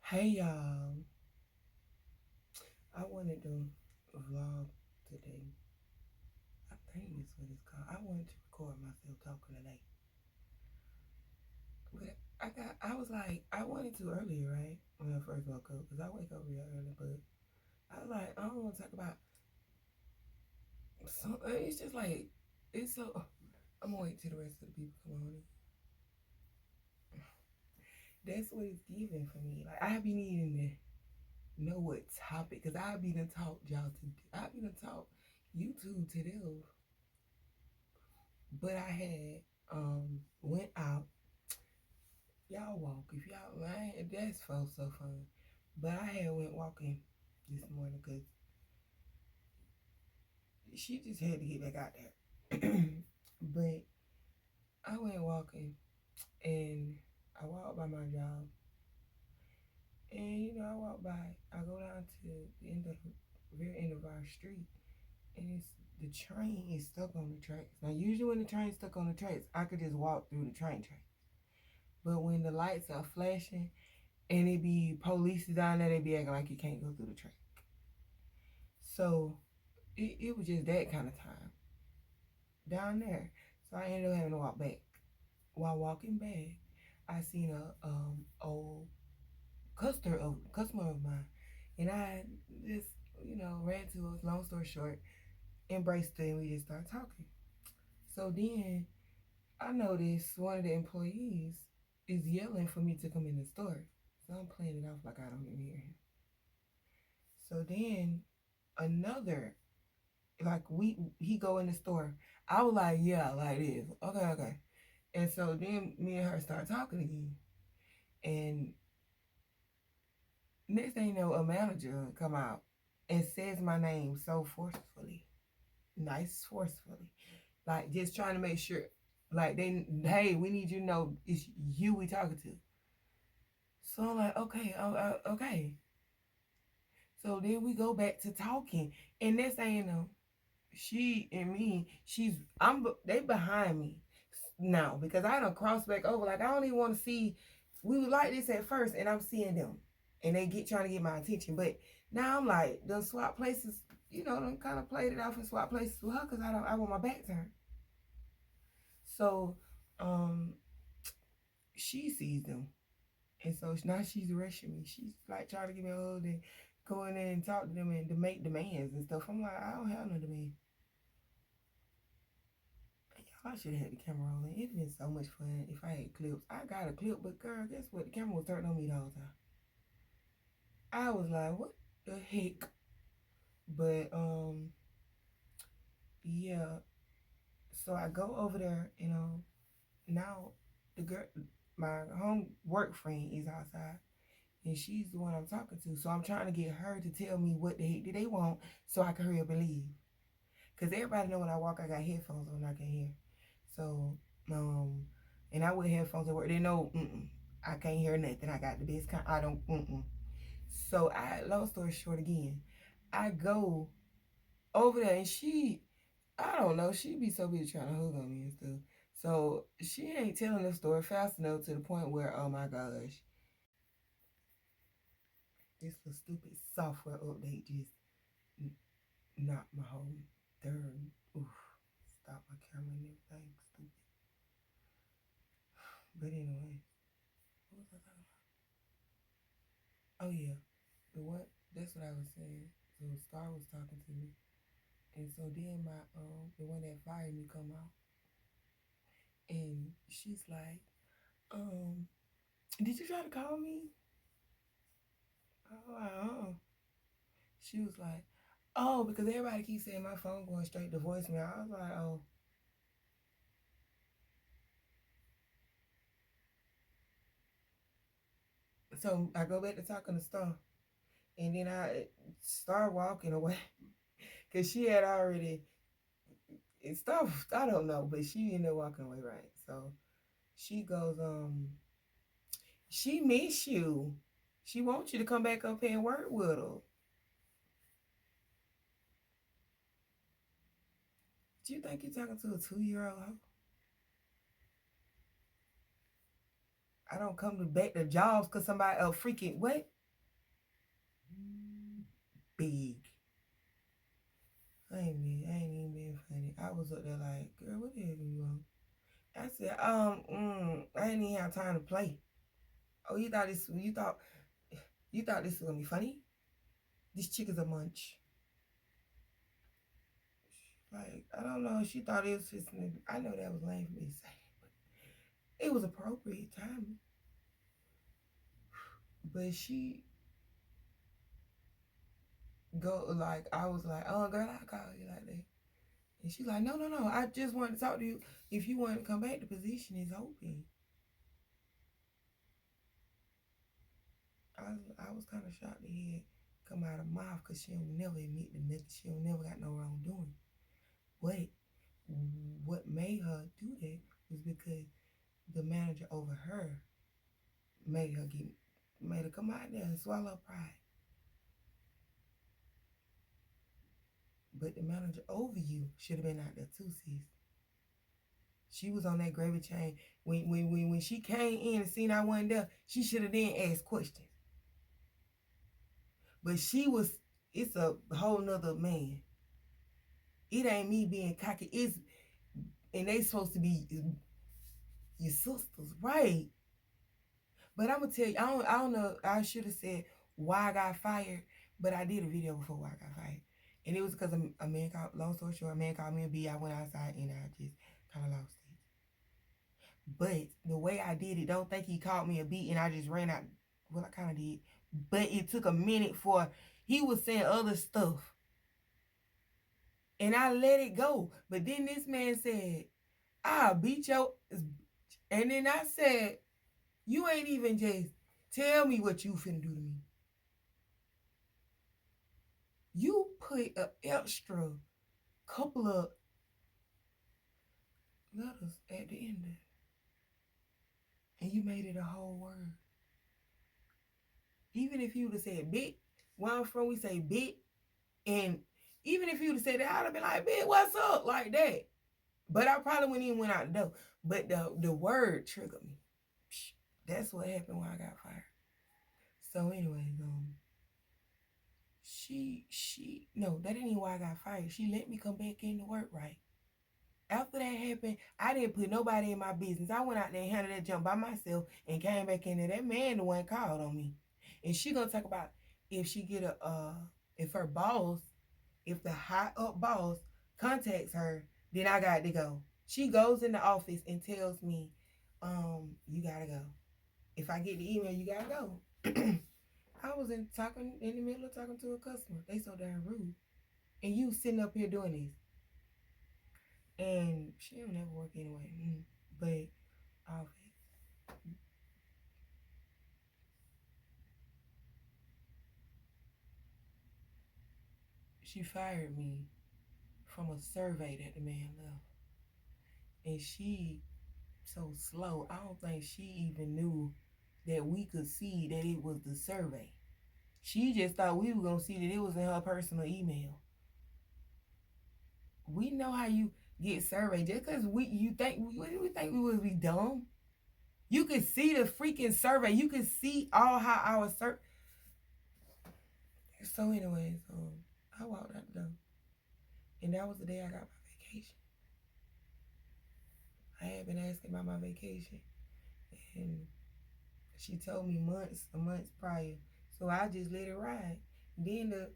Hey y'all, I wanted to vlog today. I think that's what it's called. I wanted to record myself talking today. But I was like, I wanted to earlier, right? When I first woke up, because I wake up real early, but I was like, I don't want to talk about some, it's just like, it's so, I'm gonna wait till the rest of the people come on. That's what it's giving for me. Like, I be needing to know what topic, because I be done talk y'all to, I be done talk YouTube to them. But I had went out. Y'all walk if y'all lying. That's so fun. But I had went walking this morning because she just had to get back out there. But I went walking and I walked by my job. And I walk by. I go down to the end of the very end of our street, and it's the train is stuck on the tracks. Now, usually when the train's stuck on the tracks, I could just walk through the train tracks. But when the lights are flashing and it be police down there, they be acting like you can't go through the track. So it was just that kind of time down there. So I ended up having to walk back. While walking back, I seen a old customer of mine, and I just ran to us. Long story short, embraced her and we just started talking. So then I noticed one of the employees is yelling for me to come in the store. So I'm playing it off like I don't even hear him. So then another, like he go in the store. I was like, yeah, like this. Okay. And so then me and her start talking again. And next thing you know, a manager come out and says my name so forcefully. Nice forcefully. Like just trying to make sure like hey, we need you to know it's you we talking to. So I'm like, okay, okay. So then we go back to talking. And next thing you know, she and me, they behind me now because I don't cross back over. Like I don't even want to see. We were like this at first, and I'm seeing them, and they get trying to get my attention. But now I'm like, the swap places, them kind of played it off and swap places with her because I want my back turned. So, um, she sees them, and so now she's rushing me. She's like trying to give me a hug and go in there and talk to them and to make demands and stuff. I'm like, I don't have no demand. I should have had the camera rolling. It'd been so much fun if I had clips. I got a clip, but girl, guess what? The camera was turned on me the whole time. I was like, what the heck? But yeah. So I go over there, now the girl, my home work friend is outside. And she's the one I'm talking to. So I'm trying to get her to tell me what the heck did they want so I can hurry up and leave. Because everybody know when I walk, I got headphones on, I can hear. So, and I wear headphones at work. They know, I can't hear nothing. I got the best kind. I don't, So long story short again, I go over there and I don't know, she be so busy trying to hug on me and stuff. So she ain't telling the story fast enough to the point where, oh my gosh, this little stupid software update just knocked my whole third. Oof, stop my camera and everything. Stupid. But anyway, what was I talking about? Oh yeah, that's what I was saying. So Star was talking to me, and so then my the one that fired me come out, and she's like, did you try to call me? Oh, she was like, oh, because everybody keeps saying my phone going straight to voicemail. I was like, oh. So I go back to talking to Star, and then I start walking away because she had already stuff. I don't know, but she ended up walking away, right? So she goes, she miss you. She wants you to come back up here and work with her. Do you think you're talking to a 2-year-old? I don't come to back to jobs because somebody freaking what? I ain't even being funny. I was up there like, girl, what the hell you want? I said, I ain't even have time to play. Oh, you thought this was gonna be funny? This chick is a munch. Like, I don't know. She thought it was just. I know that was lame for me to say, but it was appropriate timing. But she go like, I was like, oh girl, I'll call you like that. And she's like, no. I just wanted to talk to you. If you want to come back, the position is open. I was kind of shocked to hear it come out of her mouth because she don't never admit to nothing. She don't never got no wrongdoing. But what made her do that was because the manager over her made her come out there and swallow pride. But the manager over you should have been out there too, sis. She was on that gravy train. When she came in and seen I wasn't there, she should have then asked questions. But it's a whole nother man. It ain't me being cocky. And they supposed to be your sisters, right? But I'm gonna tell you, I don't know. I should have said why I got fired, but I did a video before why I got fired, and it was because a man called. Long story short, a man called me a B. I went outside and I just kind of lost it. But the way I did it, don't think he called me a B and I just ran out. Well, I kind of did, but it took a minute for he was saying other stuff, and I let it go. But then this man said, "I'll beat your," and then I said, "You ain't even just tell me what you finna do to me. You put an extra couple of letters at the end of it, and you made it a whole word. Even if you would have said bit, where I'm from, we say bit, and even if you would have said that, I'd have been like, bit, what's up? Like that. But I probably wouldn't even went out the door. But the word triggered me. That's what happened when I got fired. So anyways, no, that ain't even why I got fired. She let me come back into work, right? After that happened, I didn't put nobody in my business. I went out there and handled that jump by myself and came back in there. That man the one called on me. And she gonna talk about if she get if her boss, if the high up boss contacts her, then I got to go. She goes in the office and tells me, you gotta go. If I get the email, you gotta go. I was in the middle of talking to a customer. They so damn rude. And you sitting up here doing this. And she don't never work anyway. But all she fired me from a survey that the man left. And she so slow, I don't think she even knew that we could see that it was the survey. She just thought we were gonna see that it was in her personal email. We know how you get surveyed. Just because we think we would be dumb. You could see the freaking survey. You could see all how our So anyways, I walked out the door. And that was the day I got my vacation. I had been asking about my vacation. And she told me months prior. So I just let it ride. Then the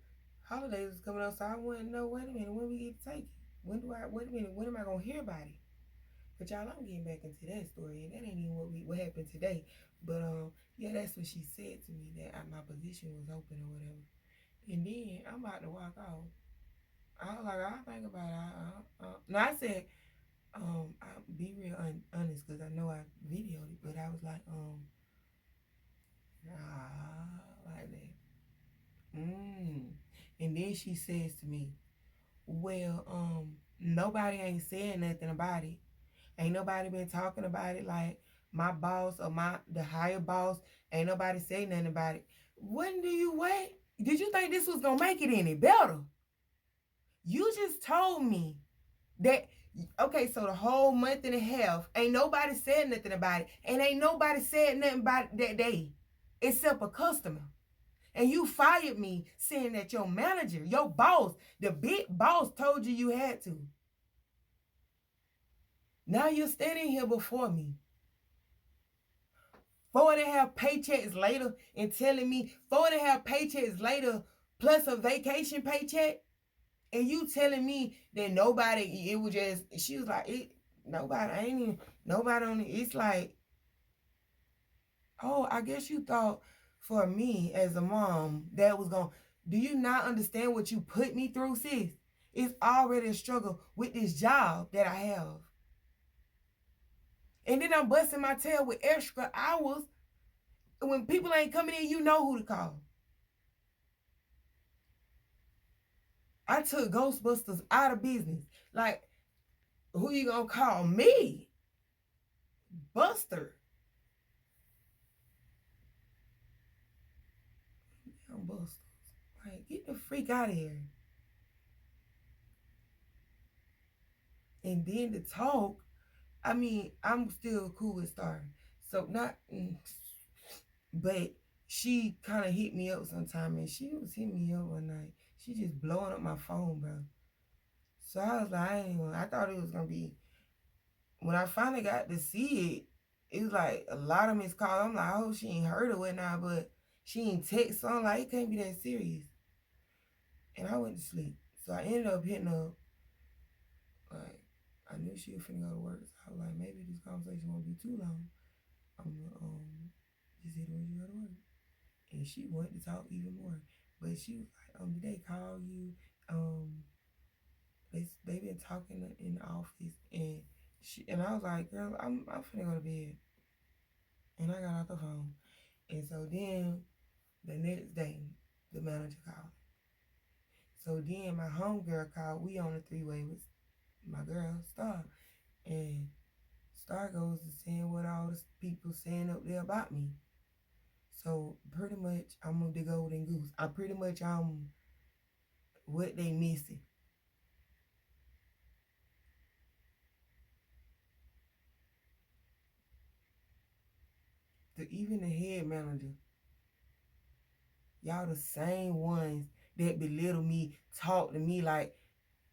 holidays was coming up, so I wanted to know, wait a minute, when we get to take it? When am I gonna hear about it? But y'all, I'm getting back into that story, and that ain't even what happened today. But yeah, that's what she said to me, that my position was open or whatever. And then I'm about to walk off. I was like, I'll think about it. No, I said, I'll be real honest because I know I videoed it, but I was like, nah, like that. And then she says to me, well, nobody ain't saying nothing about it. Ain't nobody been talking about it. Like my boss or the higher boss, ain't nobody say nothing about it. When do you wait? Did you think this was gonna make it any better? You just told me that, okay, so the whole month and a half, ain't nobody said nothing about it. And ain't nobody said nothing about it that day, except a customer. And you fired me saying that your manager, your boss, the big boss told you you had to. Now you're standing here before me 4.5 paychecks later and telling me 4.5 paychecks later plus a vacation paycheck, and you telling me that nobody, it was just, she was like, nobody, I ain't even, nobody on it. It's like, oh, I guess you thought for me as a mom that was going, do you not understand what you put me through, sis? It's already a struggle with this job that I have. And then I'm busting my tail with extra hours. When people ain't coming in, you know who to call. I took Ghostbusters out of business. Like, who you gonna call? Me? Buster. I'm Buster. Like, get the freak out of here. And then to talk, I mean, I'm still cool with Star. So not, but she kind of hit me up sometime, and she was hitting me up one night. She just blowing up my phone, bro. So I was like, I thought it was gonna be, when I finally got to see it was like a lot of missed calls. I'm like, oh, she ain't heard or whatnot, but she ain't text. So I'm like, it can't be that serious. And I went to sleep. So I ended up hitting up. Like, I knew she was finna go to work. So I was like, maybe this conversation won't be too long. I'm gonna just hit her when you go to work. And she wanted to talk even more. But she was like, did they call you? They been talking in the office, and I was like, girl, I'm finna go to bed. And I got off the phone. And so then the next day, the manager called. So then my homegirl called. We on a three-way with my girl, Star. And Star goes to saying what all the people saying up there about me. So pretty much I'm the golden goose. I pretty much what they missing. Even the head manager, y'all the same ones that belittle me, talk to me like,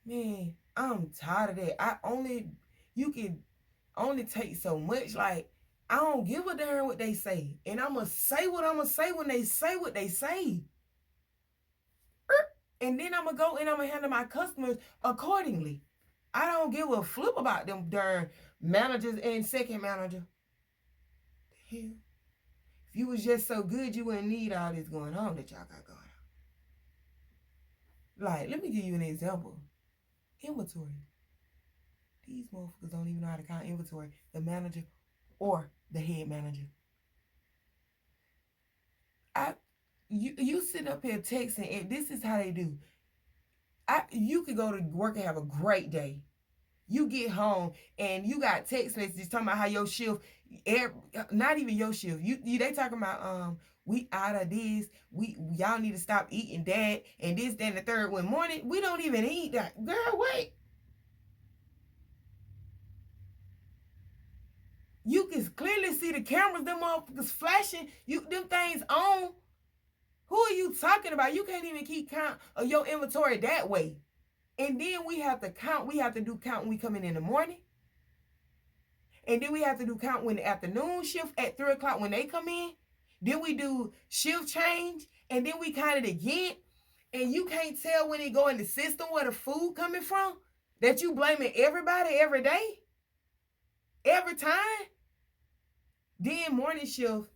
man, I'm tired of that. You can only take so much. Like, I don't give a damn what they say. And I'm going to say what I'm going to say when they say what they say. And then I'm going to go and I'm going to handle my customers accordingly. I don't give a flip about them darn managers and second manager. The hell? If you was just so good, you wouldn't need all this going on that y'all got going on. Like, let me give you an example. Inventory. These motherfuckers don't even know how to count inventory. The manager or the head manager. You sit up here texting, and this is how they do. You could go to work and have a great day. You get home and you got text messages talking about how your shift, not even your shift. They talking about we out of this. Y'all need to stop eating that and this, that, and the third. When morning we don't even eat that. Girl, wait. You can clearly see the cameras, them motherfuckers flashing. Them things on. Who are you talking about? You can't even keep count of your inventory that way. And then we have to count. We have to do count when we come in the morning. And then we have to do count when the afternoon shift at 3 o'clock when they come in. Then we do shift change. And then we count it again. And you can't tell when it go in the system where the food coming from. That you blaming everybody every day. Every time. Then morning shift.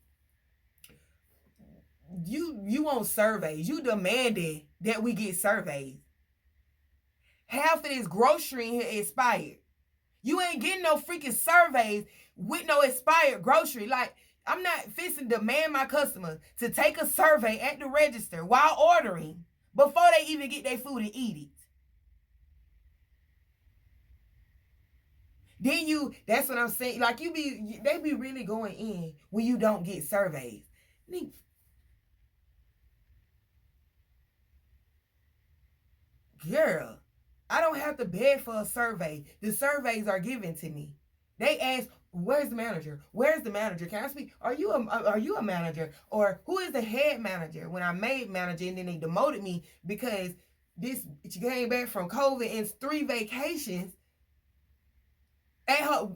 You want surveys. You demanded that we get surveys. Half of this grocery in here expired. You ain't getting no freaking surveys with no expired grocery. Like, I'm not fixing to demand my customers to take a survey at the register while ordering before they even get their food and eat it. Then that's what I'm saying. Like, they be really going in when you don't get surveys. Girl, I don't have to beg for a survey. The surveys are given to me. They ask, Where's the manager? Where's the manager? Can I speak? Are you a manager? Or who is the head manager? When I made manager and then they demoted me because this she came back from COVID and 3 vacations. At her,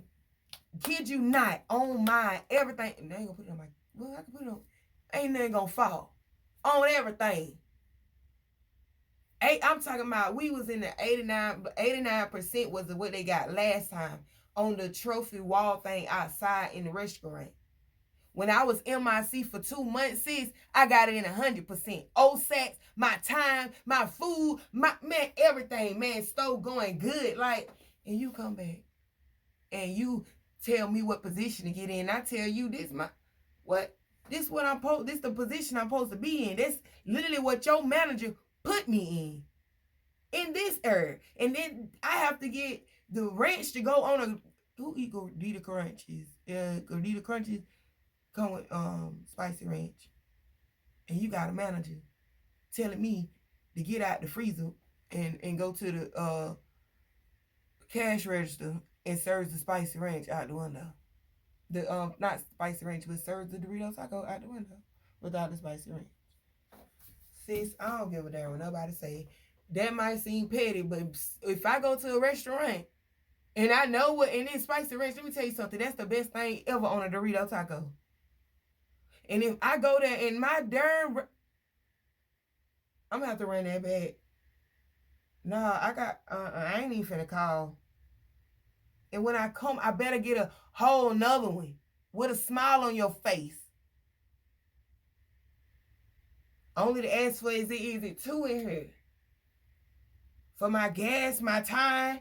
kid you not, on my everything. And they ain't gonna put it on my, well, I can put it on. Ain't nothing gonna fall. On everything. I'm talking about we was in the 89% was what they got last time on the trophy wall thing outside in the restaurant. When I was MIC for 2 months, sis, I got it in 100%. OSATs, my time, my food, my man, everything, man, stove going good. Like, and you come back and you tell me what position to get in. I tell you this this the position I'm supposed to be in. That's literally what your manager put me in this area. And then I have to get the ranch to go on a, who eat Gordita Crunches? Yeah, Gordita Crunches come with spicy ranch. And you got a manager telling me to get out the freezer and go to the cash register and serves the spicy ranch out the window. The not spicy ranch, but serves the Doritos taco out the window without the spicy ranch. Sis, I don't give a damn what nobody say. That might seem petty, but if I go to a restaurant and I know what, and it's spicy ranch, let me tell you something. That's the best thing ever on a Dorito taco. And if I go there and my darn, I'm gonna have to run that back. No, I ain't even finna call. And when I come, I better get a whole nother one with a smile on your face. Only to ask for is it 2 in here? For my gas, my time.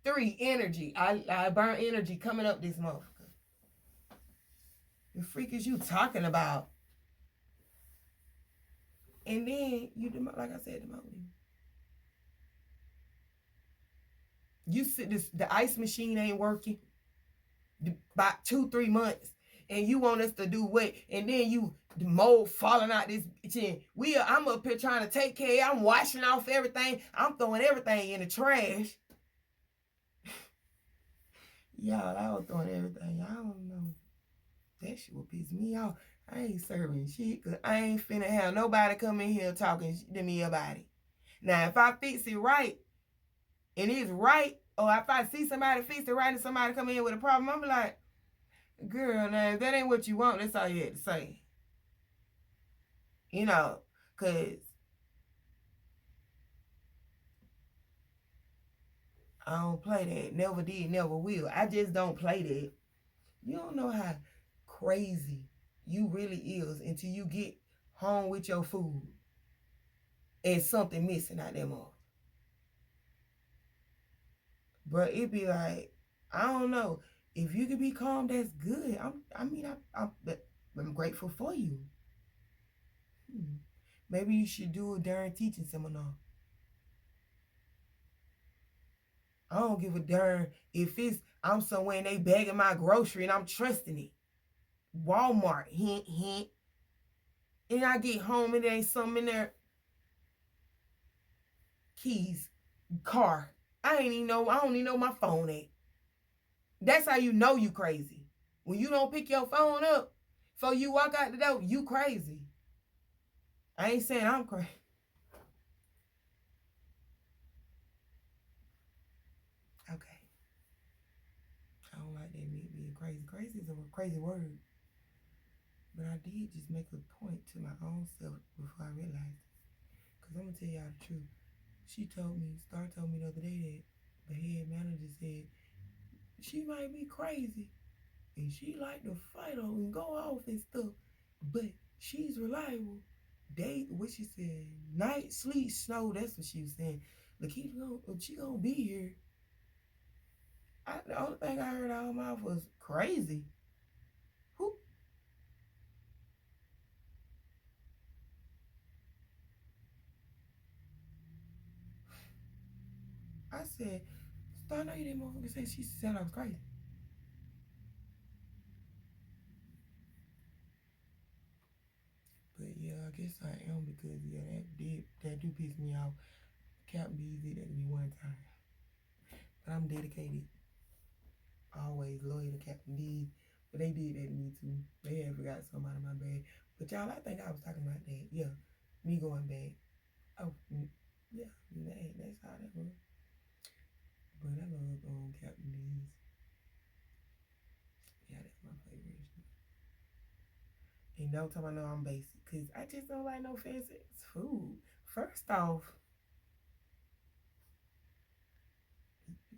3, energy. I burn energy coming up this motherfucker. The freak is you talking about? And then you, like I said, demote me. You sit the ice machine ain't working about 2-3 months, and you want us to do what? And then the mold falling out this chin. I'm up here trying to take care. I'm washing off everything. I'm throwing everything in the trash. Y'all, I was throwing everything. I don't know. That shit will piss me off. I ain't serving shit because I ain't finna have nobody come in here talking to me about it. Now, if I fix it right, and it's right, or if I see somebody fix it right and somebody come in with a problem, I'm like, girl, now, if that ain't what you want, that's all you had to say. You know, because I don't play that. Never did, never will. I just don't play that. You don't know how crazy you really is until you get home with your food and something missing out there more. But it be like, I don't know. If you can be calm, that's good. I'm grateful for you. Maybe you should do a darn teaching seminar. I don't give a darn if I'm somewhere and they bagging my grocery and I'm trusting it. Walmart, hint, hint. And I get home and there ain't something in there. Keys, car. I don't even know my phone at. That's how you know you crazy. When you don't pick your phone up before you walk out the door, you crazy. I ain't saying I'm crazy. Okay. I don't like that me being crazy. Crazy is a crazy word. But I did just make a point to my own self before I realized it. Because I'm going to tell y'all the truth. Star told me the other day that the head manager said she might be crazy and she like to fight on and go off and stuff, but she's reliable. What she said, night, sleet, snow, that's what she was saying. She gonna be here. The only thing I heard out of her mouth was crazy. Who? I said, Star, no, you didn't motherfucker say she said I was crazy. But yeah, I guess I am because that do piss me off. Captain Beasley, that to be one time. But I'm dedicated. always loyal to Captain D. But they did that to me too. They had forgot something out of my bag. But y'all, I think I was talking about that. Yeah, me going back. Oh, yeah, that's how that was. But I love Captain D's. Yeah, that's my favorite restaurant. And don't tell me no I'm basic, cause I just don't like no fancy food. First off,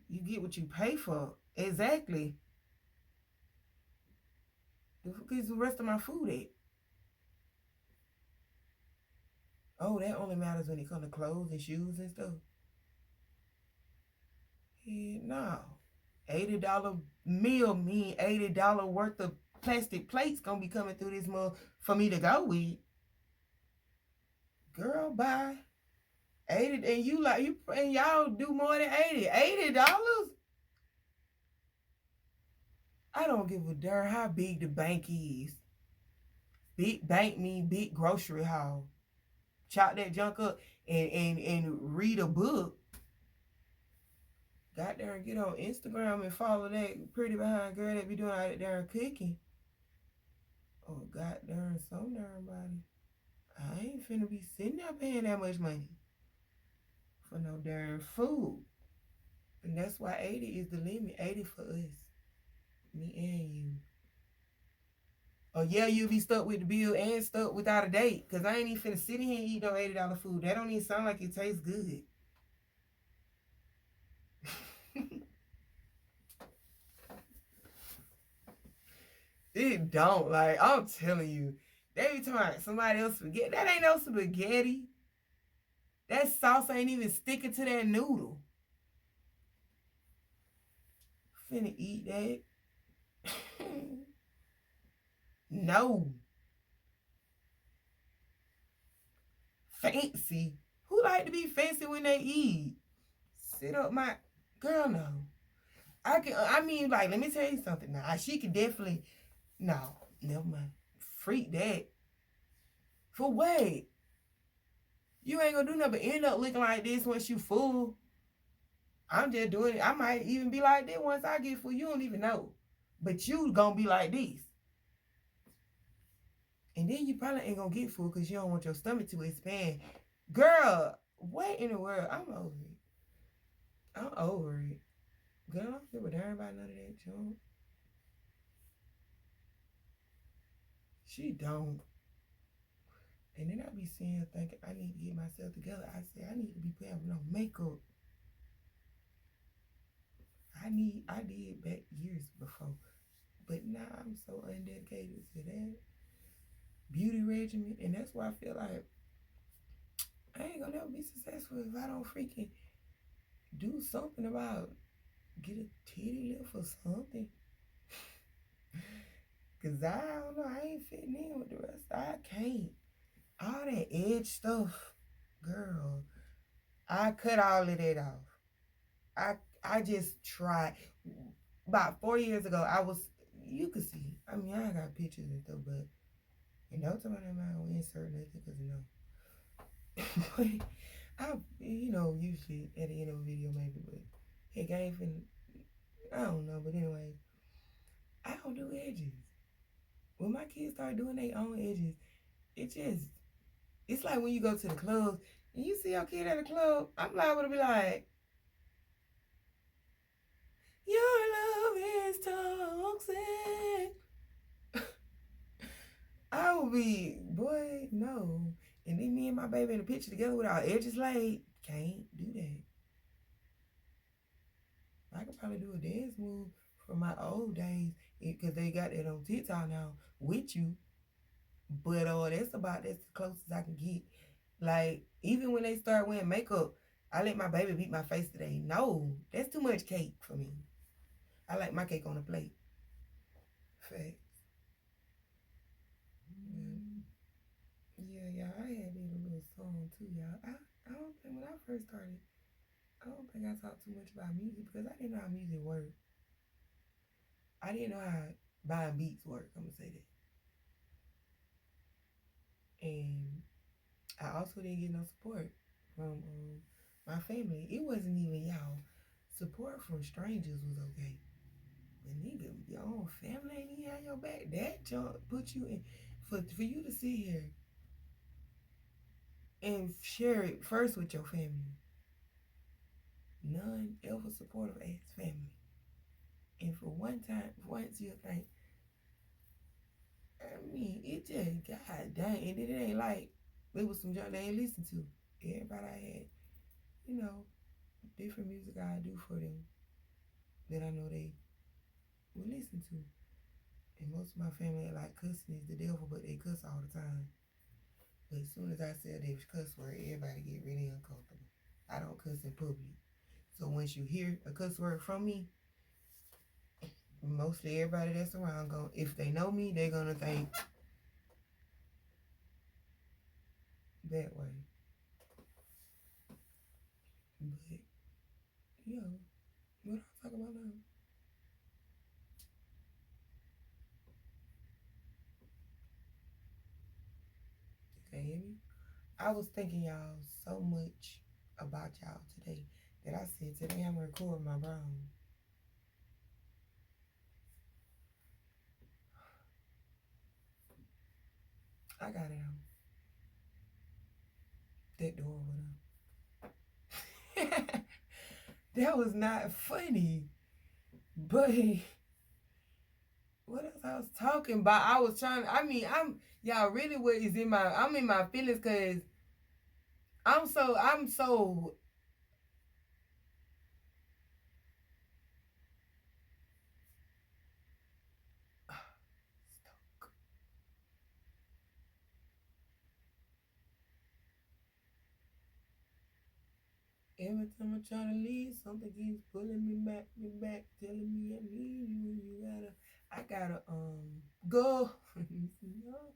you get what you pay for. Exactly. Because the rest of my food at? Oh, that only matters when it comes to clothes and shoes and stuff. Yeah, no. $80 meal mean $80 worth of plastic plates gonna be coming through this month for me to go with. Girl, bye. 80 and you like you and y'all do more than 80. $80? I don't give a darn how big the bank is. Big bank mean big grocery haul. Chop that junk up and read a book. Got there and get on Instagram and follow that pretty behind girl that be doing out there cooking. Oh, god darn, some darn body. I ain't finna be sitting there paying that much money for no darn food. And that's why 80 is the limit. 80 for us. Me and you. Oh yeah, you'll be stuck with the bill and stuck without a date. Cause I ain't even finna sit here and eat no $80 food. That don't even sound like it tastes good. It don't. Like, I'm telling you. They be talking about somebody else spaghetti. That ain't no spaghetti. That sauce ain't even sticking to that noodle. Finna eat that. No. Fancy. Who like to be fancy when they eat? Sit up my girl, no. I mean, like, let me tell you something now. She could definitely no, never mind. Freak that. For what? You ain't gonna do nothing but end up looking like this once you full. I'm just doing it. I might even be like this once I get full. You don't even know. But you gonna be like this. And then you probably ain't gonna get full because you don't want your stomach to expand. Girl, what in the world? I'm over it. I'm over it. Girl, I don't give a darn about none of that junk. She don't. And then I be seeing her thinking I need to get myself together. I say I need to be putting no makeup. I did back years before. But now I'm so undedicated to that beauty regimen. And that's why I feel like I ain't gonna never be successful if I don't freaking do something about get a titty lift or something. Cause I don't know, I ain't fitting in with the rest. I can't. All that edge stuff, girl. I cut all of that off. I just tried. About 4 years ago, I was, you could see. I mean, I got pictures and stuff, but and don't tell me that I don't insert nothing because but I, usually at the end of a video maybe, but heck, I ain't finna, I don't know, but anyway, I don't do edges. When my kids start doing their own edges, it's like when you go to the club and you see your kid at a club, I'm liable to be like, your love is toxic. I would be, boy, no. And then me and my baby in the picture together with our edges laid, can't do that. I could probably do a dance move from my old days because they got that on TikTok now with you. But that's the closest I can get. Like, even when they start wearing makeup, I let my baby beat my face today. No, that's too much cake for me. I like my cake on a plate. Facts. Yeah, I had did a little song too, y'all. I don't think when I first started, I don't think I talked too much about music because I didn't know how music worked. I didn't know how buying beats work. I'm gonna say that. And I also didn't get no support from my family. It wasn't even y'all. Support from strangers was okay, but your family ain't even have your back. That junk put you in for you to sit here and share it first with your family. None ever supportive ass family. And for once you think, I mean, it just, god dang, and it ain't like it was some junk they ain't listen to. Everybody I had, you know, different music I do for them that I know they will listen to. And most of my family like cussing is the devil, but they cuss all the time. But as soon as I say the cuss word, everybody get really uncomfortable. I don't cuss in public. So once you hear a cuss word from me, mostly everybody that's around if they know me, they're gonna think that way. But yo, what I'm talking about now? Can you hear me? I was thinking y'all so much about y'all today that I said today I'm gonna record my brown. I got it on. That door went on. That was not funny. But what else I was talking about? I was trying. Y'all really what is in my. I'm in my feelings because I'm so. Every time I try to leave, something keeps pulling me back, telling me I need you. I gotta go. No,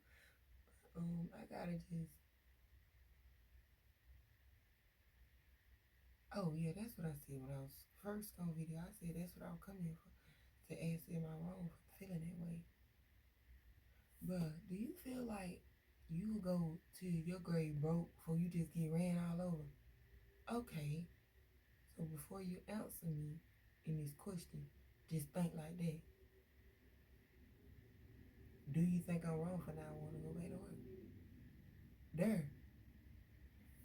I gotta just. Oh yeah, that's what I said when I was first on video. I said that's what I was coming here for, to ask, am I wrong for feeling that way? Bruh, do you feel like you will go to your grave broke before you just get ran all over? Okay, so before you answer me in this question, just think like that. Do you think I'm wrong for not wanting to go back to work? There.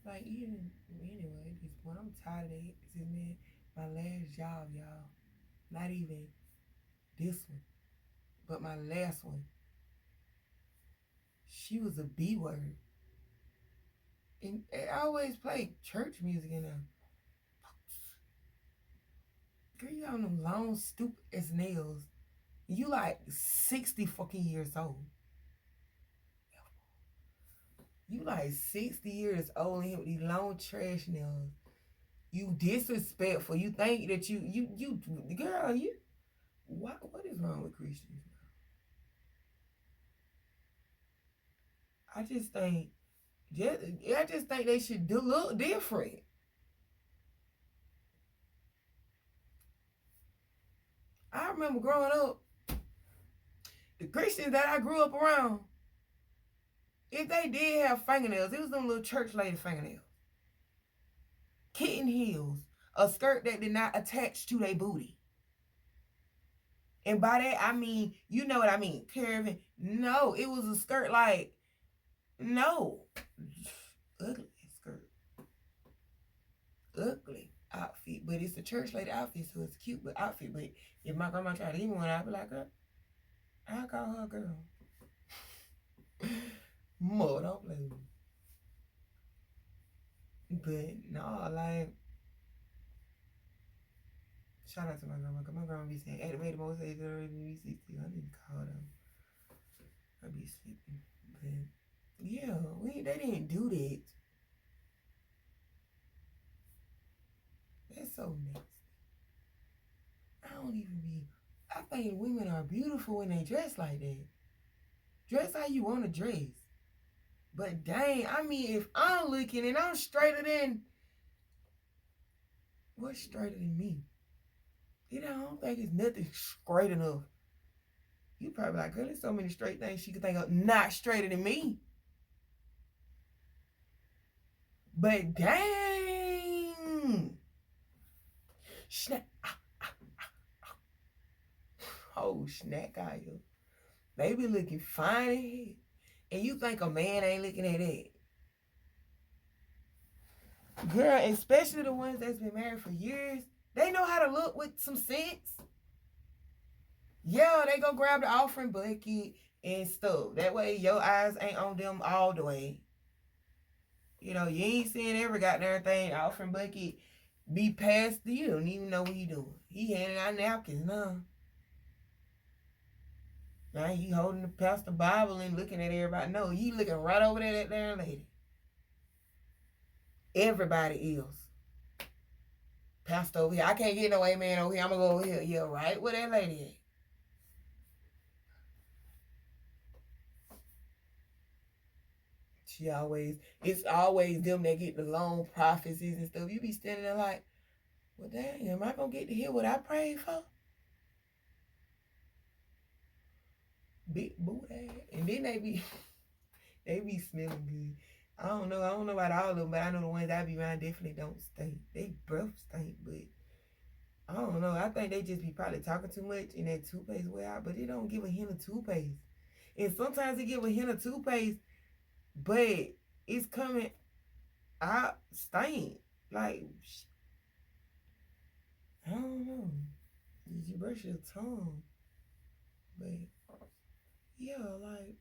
Like, even, anyway, at this point, I'm tired of it. This man, my last job, y'all. Not even this one, but my last one. She was a B word. And I always play church music in there. Girl, you got them long, stupid as nails. You like 60 fucking years old. You like 60 years old and with these long trash nails. You disrespectful. You think that you girl, what is wrong with Christians? I just think they should do look different. I remember growing up, the Christians that I grew up around, if they did have fingernails, it was them little church lady fingernails. Kitten heels, a skirt that did not attach to their booty. And by that, I mean, you know what I mean, curving. No, it was a skirt like, no. Ugly skirt. Ugly outfit. But it's a church lady outfit, so it's a cute outfit. But if my grandma tried to give me one, I'd be like, girl, I'll call her a girl. More, don't play with me. But no, like, shout out to my grandma. Cause my grandma be saying, activated most age already be 60. I need to call them. I be sleeping. But yeah, they didn't do that. That's so nasty. I don't even be. I think women are beautiful when they dress like that. Dress how you want to dress. But dang, I mean, if I'm looking and I'm straighter than. What's straighter than me? I don't think it's nothing straight enough. You probably like, girl, there's so many straight things she could think of not straighter than me. But dang. whole snack aisle. They be looking fine in here. And you think a man ain't looking at that. Girl, especially the ones that's been married for years, they know how to look with some sense. Yeah, they go grab the offering bucket and stuff. That way your eyes ain't on them all the way. You know, you ain't seeing every goddamn thing. Offering bucket be past, you don't even know what he doing. He handing out napkins now. Now he holding the pastor Bible and looking at everybody. No, he looking right over there at that damn lady. Everybody else. Pastor over here. I can't get no amen over here. I'm gonna go over here. Yeah, right where that lady at. It's always them that get the long prophecies and stuff. You be standing there like, well, damn, am I gonna get to hear what I prayed for? Big booty. And then they be smelling good. I don't know about all of them, but I know the ones I be around definitely don't stink. They breath stink, but I don't know. I think they just be probably talking too much and that toothpaste wear out, but it don't give a hint of toothpaste. And sometimes it give a hint of toothpaste, but it's coming out stink. Like, I don't know. Did you brush your tongue? But yeah, like,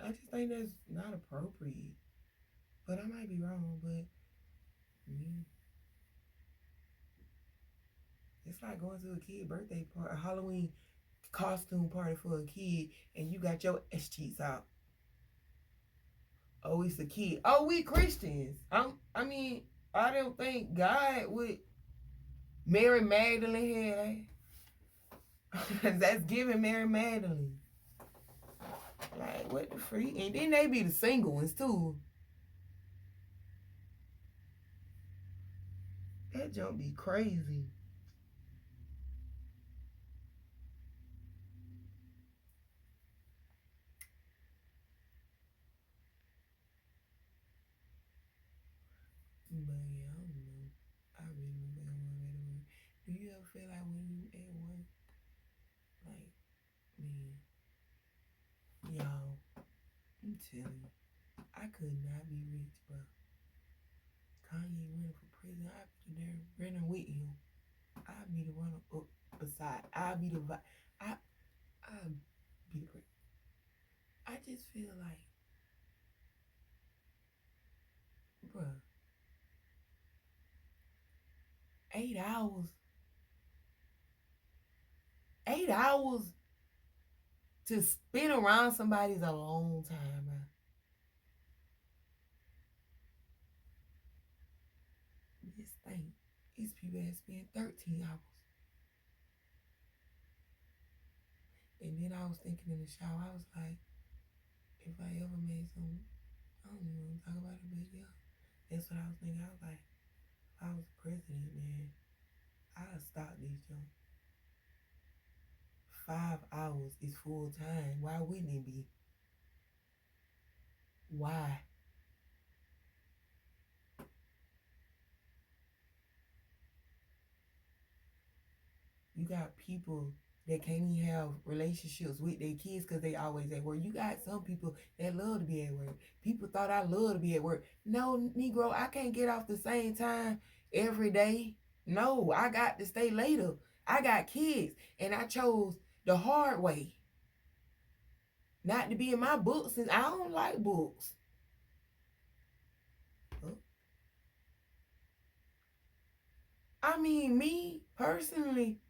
I just think that's not appropriate. But I might be wrong, but yeah. It's like going to a kid birthday party, a Halloween costume party for a kid, and you got your ass cheeks out. Oh, it's a kid. Oh, we Christians. I mean, I don't think God would Mary Magdalene here. That's giving Mary Magdalene. Like, what the freak? And then they be the single ones, too. That junk be crazy. But yeah, I don't know. I really don't know at work. Do you ever feel like when you at work, like, man, y'all, I'm telling you, I could not be rich, bro. Kanye running for president, I'd be there running with him. I'd be the runner up beside. I'd be the I I'd be the president. I just feel like, bro, 8 hours, 8 hours to spin around somebody is a long time, bro. Just think, these people have spent 13 hours. And then I was thinking in the shower, I was like, if I ever made some, I don't even want to talk about it, but yeah, that's what I was thinking. I was like, if I was president, man, I'd stop this junk. 5 hours is full time. Why wouldn't it be? Why? You got people that can't even have relationships with their kids because they always at work. You got some people that love to be at work. People thought I love to be at work. No, Negro, I can't get off the same time every day. No, I got to stay later. I got kids, and I chose the hard way. Not to be in my books, and I don't like books. I mean, me personally,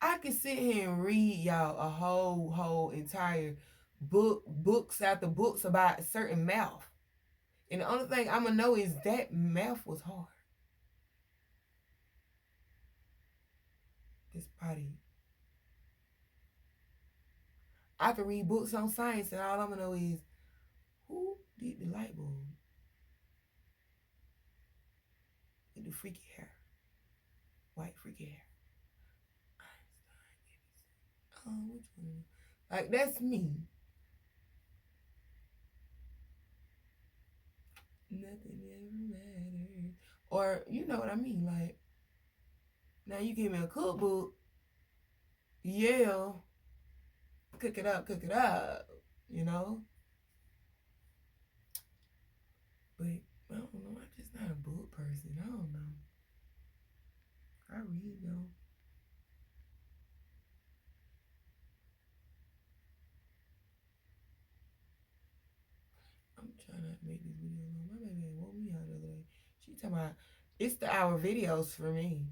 I could sit here and read y'all a whole entire books after books about a certain math. And the only thing I'm gonna know is that math was hard. This body. I can read books on science and all I'm gonna know is who did the light bulb with the freaky hair. White freaky hair. Which one? Like, that's me. Nothing ever matters. Or, you know what I mean? Like, now you give me a cookbook, yeah, cook it up, you know? But I don't know, I'm just not a book person. I don't know. I read though. I'm trying not to make this video long. My baby woke me out the other day. She talking about it's the hour videos for me.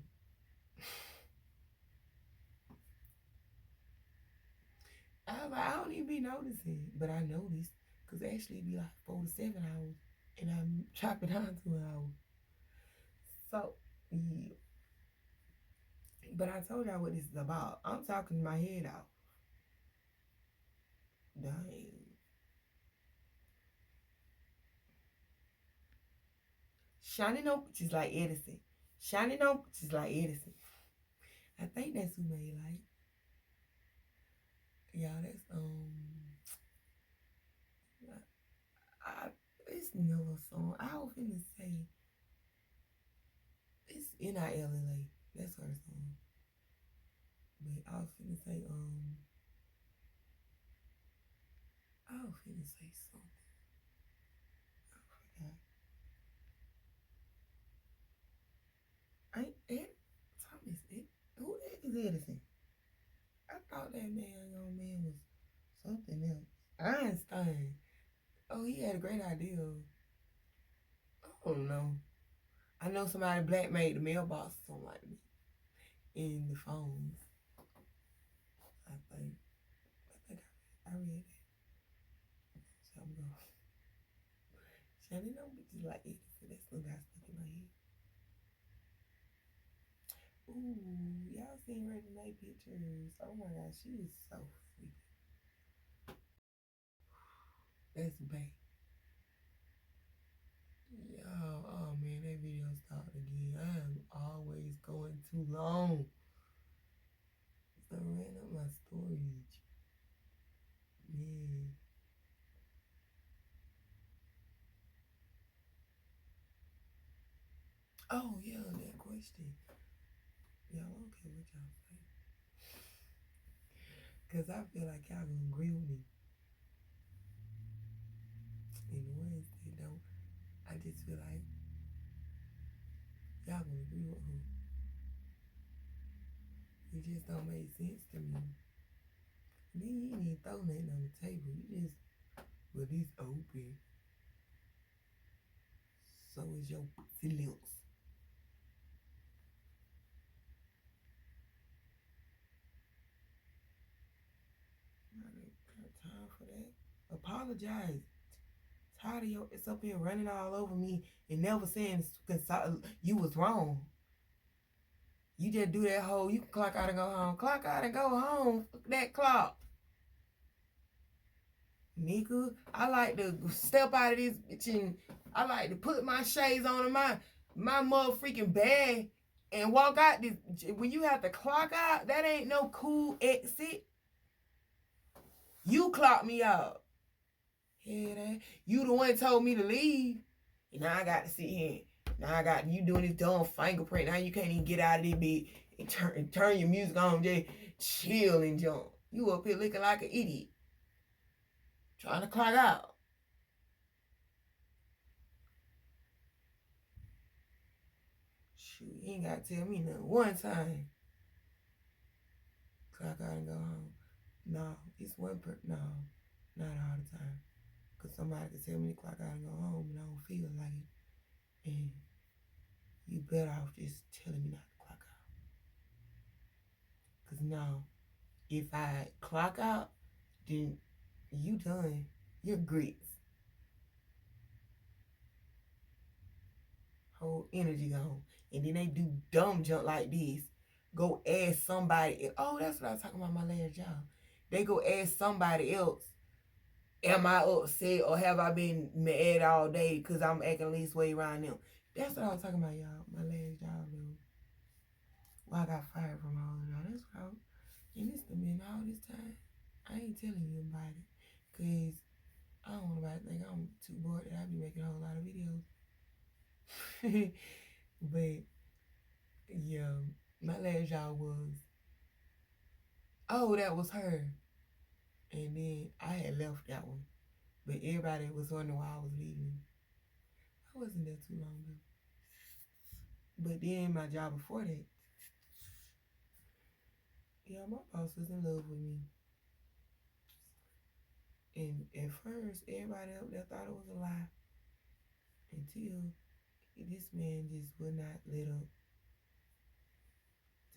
I don't even be noticing, but I noticed because actually it be like 4 to 7 hours, and I'm chopping down to an hour. So yeah, but I told y'all what this is about. I'm talking my head out. Dang. Shining on just like Edison. Shining on just like Edison. I think that's who made like. Yeah, that's it's Miller song. I was finna say it's N.I.L.L.A. That's her song. But I was finna say I was finna say something. I forgot. Ain't it Thomas? Who that is Edison? I thought that young man was something else. Einstein. Oh, he had a great idea. I don't know. I know somebody black made the mailbox or something like that in the phones. I think. I read it. So I'm going. Shannon don't be just like Edison. That still got stuck in my head. Ooh, y'all seen Renee pictures? Oh my gosh, she is so freaky. That's bad. Yo, oh man, that video stopped again. I am always going too long. So I ran up my storage. Man. Oh yeah, that question. Y'all don't care what y'all say. Cause I feel like y'all gonna agree with me. And the ones that don't, I just feel like y'all gonna agree with who. It just don't make sense to me. And then you ain't even throw nothing on the table. You just, but it's open. So is your lips. I don't got time for that. Apologize. Tired of your it's up here running all over me and never saying you was wrong. You just do that whole you can clock out and go home. Clock out and go home. Fuck that clock. Nigga, I like to step out of this bitch and I like to put my shades on in my motherfucking bag and walk out this. When you have to clock out, that ain't no cool exit. You clock me out. Yeah, you the one told me to leave. And now I got to sit here. Now I got you doing this dumb fingerprint. Now you can't even get out of this bed and turn your music on, just chill and jump. You up here looking like an idiot. Trying to clock out. Shoot, you ain't got to tell me nothing. One time. Clock out and go home. No, it's one no, not all the time. Because somebody can tell me to clock out and go home and I don't feel like it. And you better off just telling me not to clock out. Because now, if I clock out, then you done. You're grits. Whole energy gone. And then they do dumb junk like this. Go ask somebody. Oh, that's what I was talking about my last job. They go ask somebody else, am I upset or have I been mad all day because I'm acting this way around them? That's what I was talking about, y'all. My last job, though. Well, I got fired from all of y'all. That's what I was. And it's been all this time. I ain't telling you about it. Because I don't want nobody to think I'm too bored that I be making a whole lot of videos. But, yeah, my last job was, oh, that was her. And then I had left that one. But everybody was wondering why I was leaving. I wasn't there too long though. But then my job before that, yeah, my boss was in love with me. And at first, everybody up there thought it was a lie. Until this man just would not let up.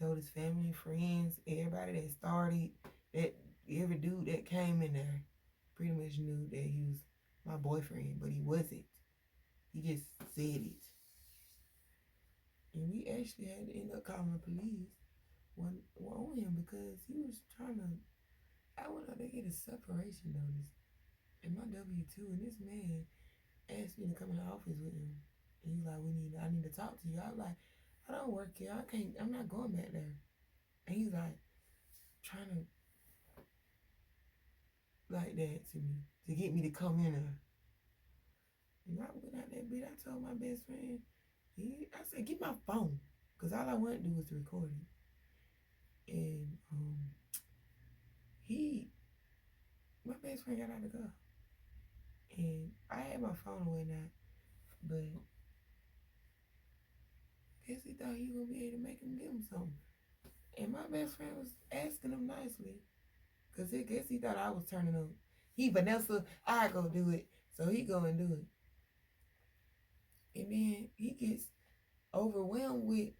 Told his family, friends, everybody that started, that every dude that came in there pretty much knew that he was my boyfriend, but he wasn't. He just said it. And we actually had to end up calling the police on him because he was trying to, I went out there to get a separation notice and my W-2, and this man asked me to come in the office with him. And he's like, I need to talk to you. I was like, I don't work here. I'm not going back there. And he's like, trying to, like that to me, to get me to come in there. And I went out that bit. I told my best friend, I said, get my phone. Because all I wanted to do was to record it. And my best friend got out the car. And I had my phone away now. But guess he thought he was going to be able to make him give him something. And my best friend was asking him nicely. Because I guess he thought I was turning up. Vanessa, I go do it. So he go and do it. And then he gets overwhelmed with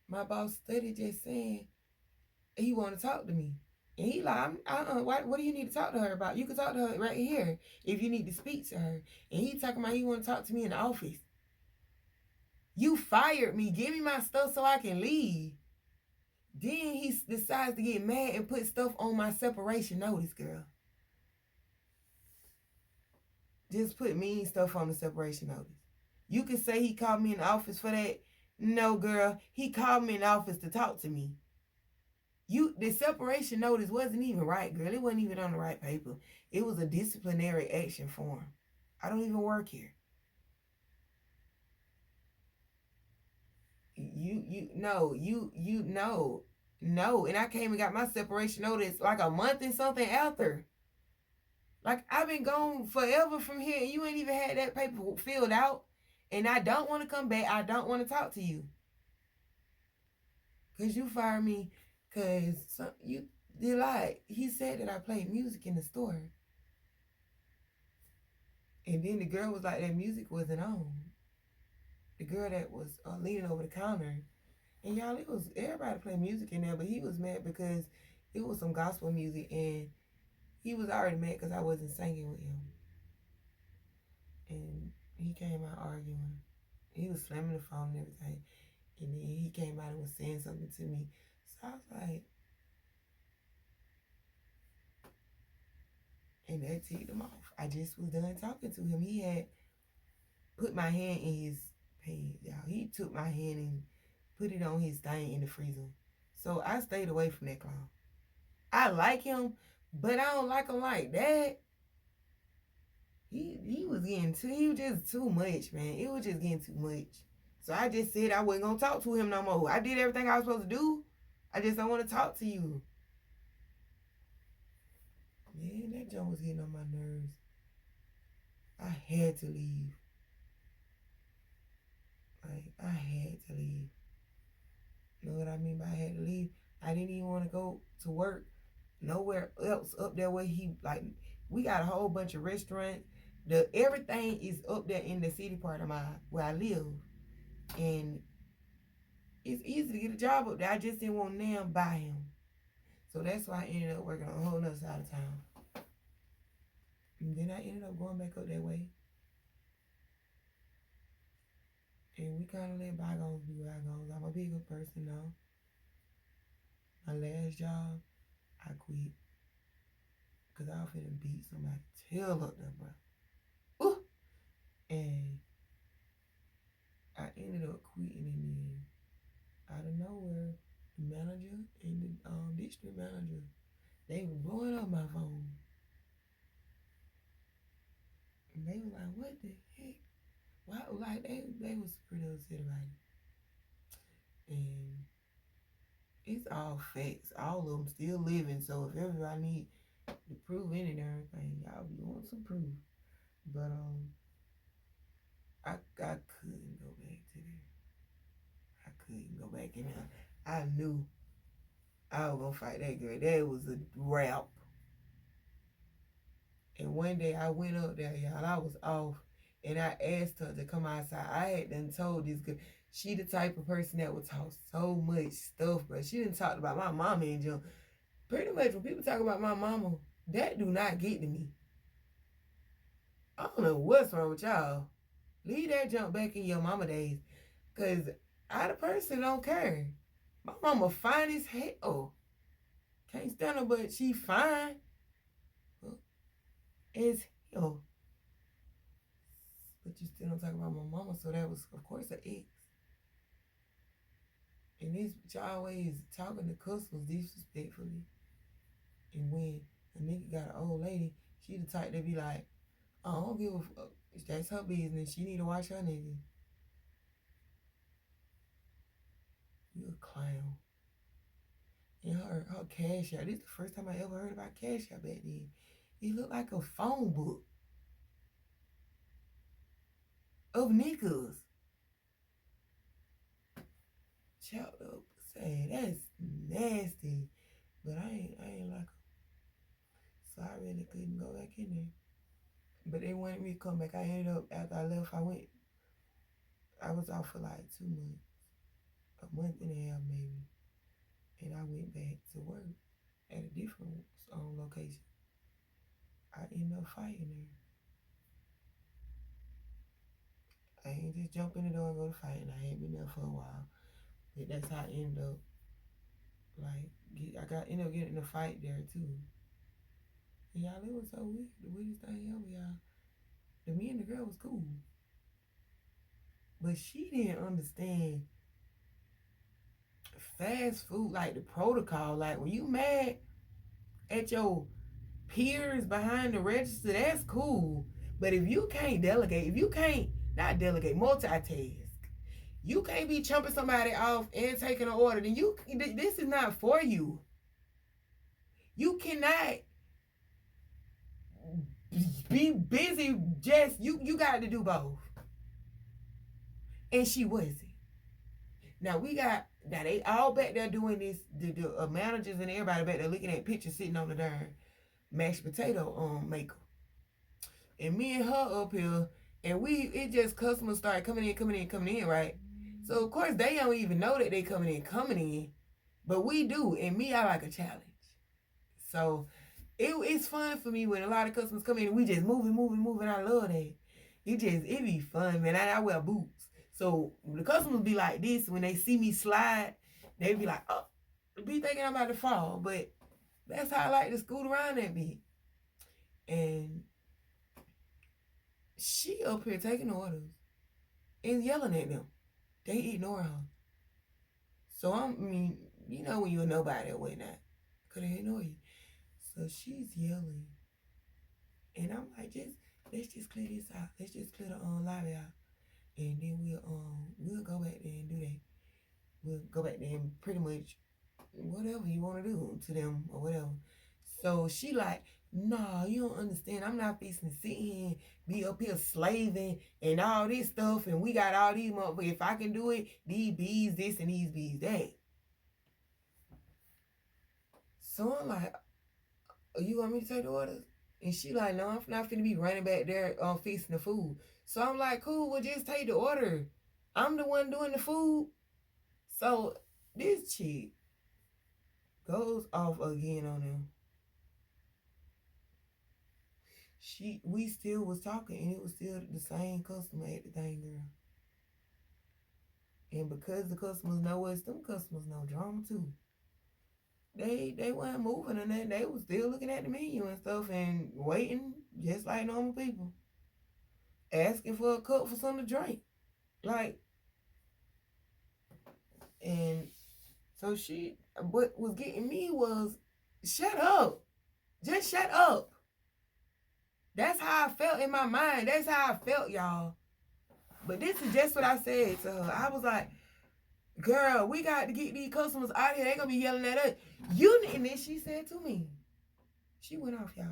my boss study just saying he want to talk to me. And he like, what do you need to talk to her about? You can talk to her right here if you need to speak to her. And he talking about he want to talk to me in the office. You fired me. Give me my stuff so I can leave. Then he decides to get mad and put stuff on my separation notice, girl. Just put mean stuff on the separation notice. You can say he called me in the office for that. No, girl. He called me in the office to talk to me. The separation notice wasn't even right, girl. It wasn't even on the right paper. It was a disciplinary action form. I don't even work here. No. And I came and got my separation notice like a month and something after. Like, I've been gone forever from here, and you ain't even had that paper filled out. And I don't want to come back. I don't want to talk to you. Because you fired me because you lied. He said that I played music in the store. And then the girl was like, that music wasn't on. The girl that was leaning over the counter. And y'all, it was everybody playing music in there, but he was mad because it was some gospel music, and he was already mad because I wasn't singing with him. And he came out arguing. He was slamming the phone and everything. And then he came out and was saying something to me. So I was like, and that ticked him off. I just was done talking to him. He had put my hand in his pants, y'all. He took my hand and put it on his thing in the freezer. So I stayed away from that clown. I like him, but I don't like him like that. He was just too much, man. It was just getting too much. So I just said I wasn't going to talk to him no more. I did everything I was supposed to do. I just don't want to talk to you. Man, that joint was getting on my nerves. I had to leave. Like, I had to leave. You know what I mean by I had to leave? I didn't even want to go to work nowhere else up there where we got a whole bunch of restaurants. Everything is up there in the city part of where I live. And it's easy to get a job up there. I just didn't want them by him. So that's why I ended up working on a whole nother side of town. And then I ended up going back up that way. And we kind of let bygones be bygones. I'm a bigger person now. My last job, I quit. Because I was finna beat somebody's tail up there, bro. Ooh! And I ended up quitting, and then out of nowhere, the manager and the district manager, they were blowing up my phone. And they were like, what the heck? Why? Like, they was pretty upset about it. And it's all facts. All of them still living. So if everybody need to prove any darn thing. Y'all be wanting some proof. But I couldn't go back to there. I couldn't go back in there. I knew I was gonna fight that girl. That was a rap. And one day I went up there, y'all. I was off, and I asked her to come outside. I had done told this girl, she the type of person that would talk so much stuff, bro. She didn't talk about my mama and junk. Pretty much when people talk about my mama, that do not get to me. I don't know what's wrong with y'all. Leave that junk back in your mama days. Because I, the person, don't care. My mama fine as hell. Can't stand her, but she fine as hell. But you still don't talk about my mama, so that was, of course, an ex. And this bitch always talking to customers disrespectfully. And when a nigga got an old lady, she the type that be like, I don't give a fuck. That's her business. She need to watch her nigga. You a clown. And her Cash App. This is the first time I ever heard about Cash App back then. It looked like a phone book of niggas. Chopped up. Say that's nasty. But I ain't like her. So I really couldn't go back in there. But they wanted me to come back. I ended up, after I left, I was out for like 2 months. A month and a half maybe. And I went back to work at a different location. I ended up fighting there. I ain't just jump in the door and go to fighting. I ain't been there for a while. But that's how I ended up, ended up getting in a fight there too. And y'all, it was so weird. The weirdest thing ever, y'all. Me and the girl was cool. But she didn't understand fast food, like the protocol. Like when you mad at your peers behind the register, that's cool. But if you can't delegate, if you can't, not delegate, multitask, you can't be chumping somebody off and taking an order, then this is not for you. You cannot be busy, just, you got to do both. And she wasn't. Now they all back there doing this, the managers and everybody back there looking at pictures sitting on the darn mashed potato maker. And me and her up here, and it just customers started coming in, right? So of course they don't even know that they coming in, but we do. And me, I like a challenge. So it's fun for me when a lot of customers come in and we just moving. I love that. It be fun, man. I wear boots. So the customers be like this when they see me slide, they be like, oh, be thinking I'm about to fall. But that's how I like to scoot around that bit. And she up here taking orders and yelling at them. They ignore her. So you know when you're nobody or whatnot, could they ignore you? So she's yelling. And I'm like, let's just clear this out. Let's just clear the lobby out. And then we'll go back there and do that. We'll go back there and pretty much whatever you want to do to them or whatever. So she like, nah, you don't understand. I'm not fixing to sit here and be up here slaving and all this stuff. And we got all these motherfuckers. If I can do it, these bees this and these bees that. So I'm like, you want me to take the orders? And she like, no, I'm not finna be running back there fixing the food. So I'm like, cool, well, just take the order. I'm the one doing the food. So this chick goes off again on him. We still was talking, and it was still the same customer at the thing, girl. And because the customers know us, them customers know drama too. They weren't moving and then they was still looking at the menu and stuff and waiting just like normal people. Asking for a cup for something to drink. And so what was getting me was, shut up. Just shut up. That's how I felt in my mind. That's how I felt, y'all. But this is just what I said to her. I was like, girl, we got to get these customers out here. They gonna be yelling at us. And then she said to me, She went off, y'all.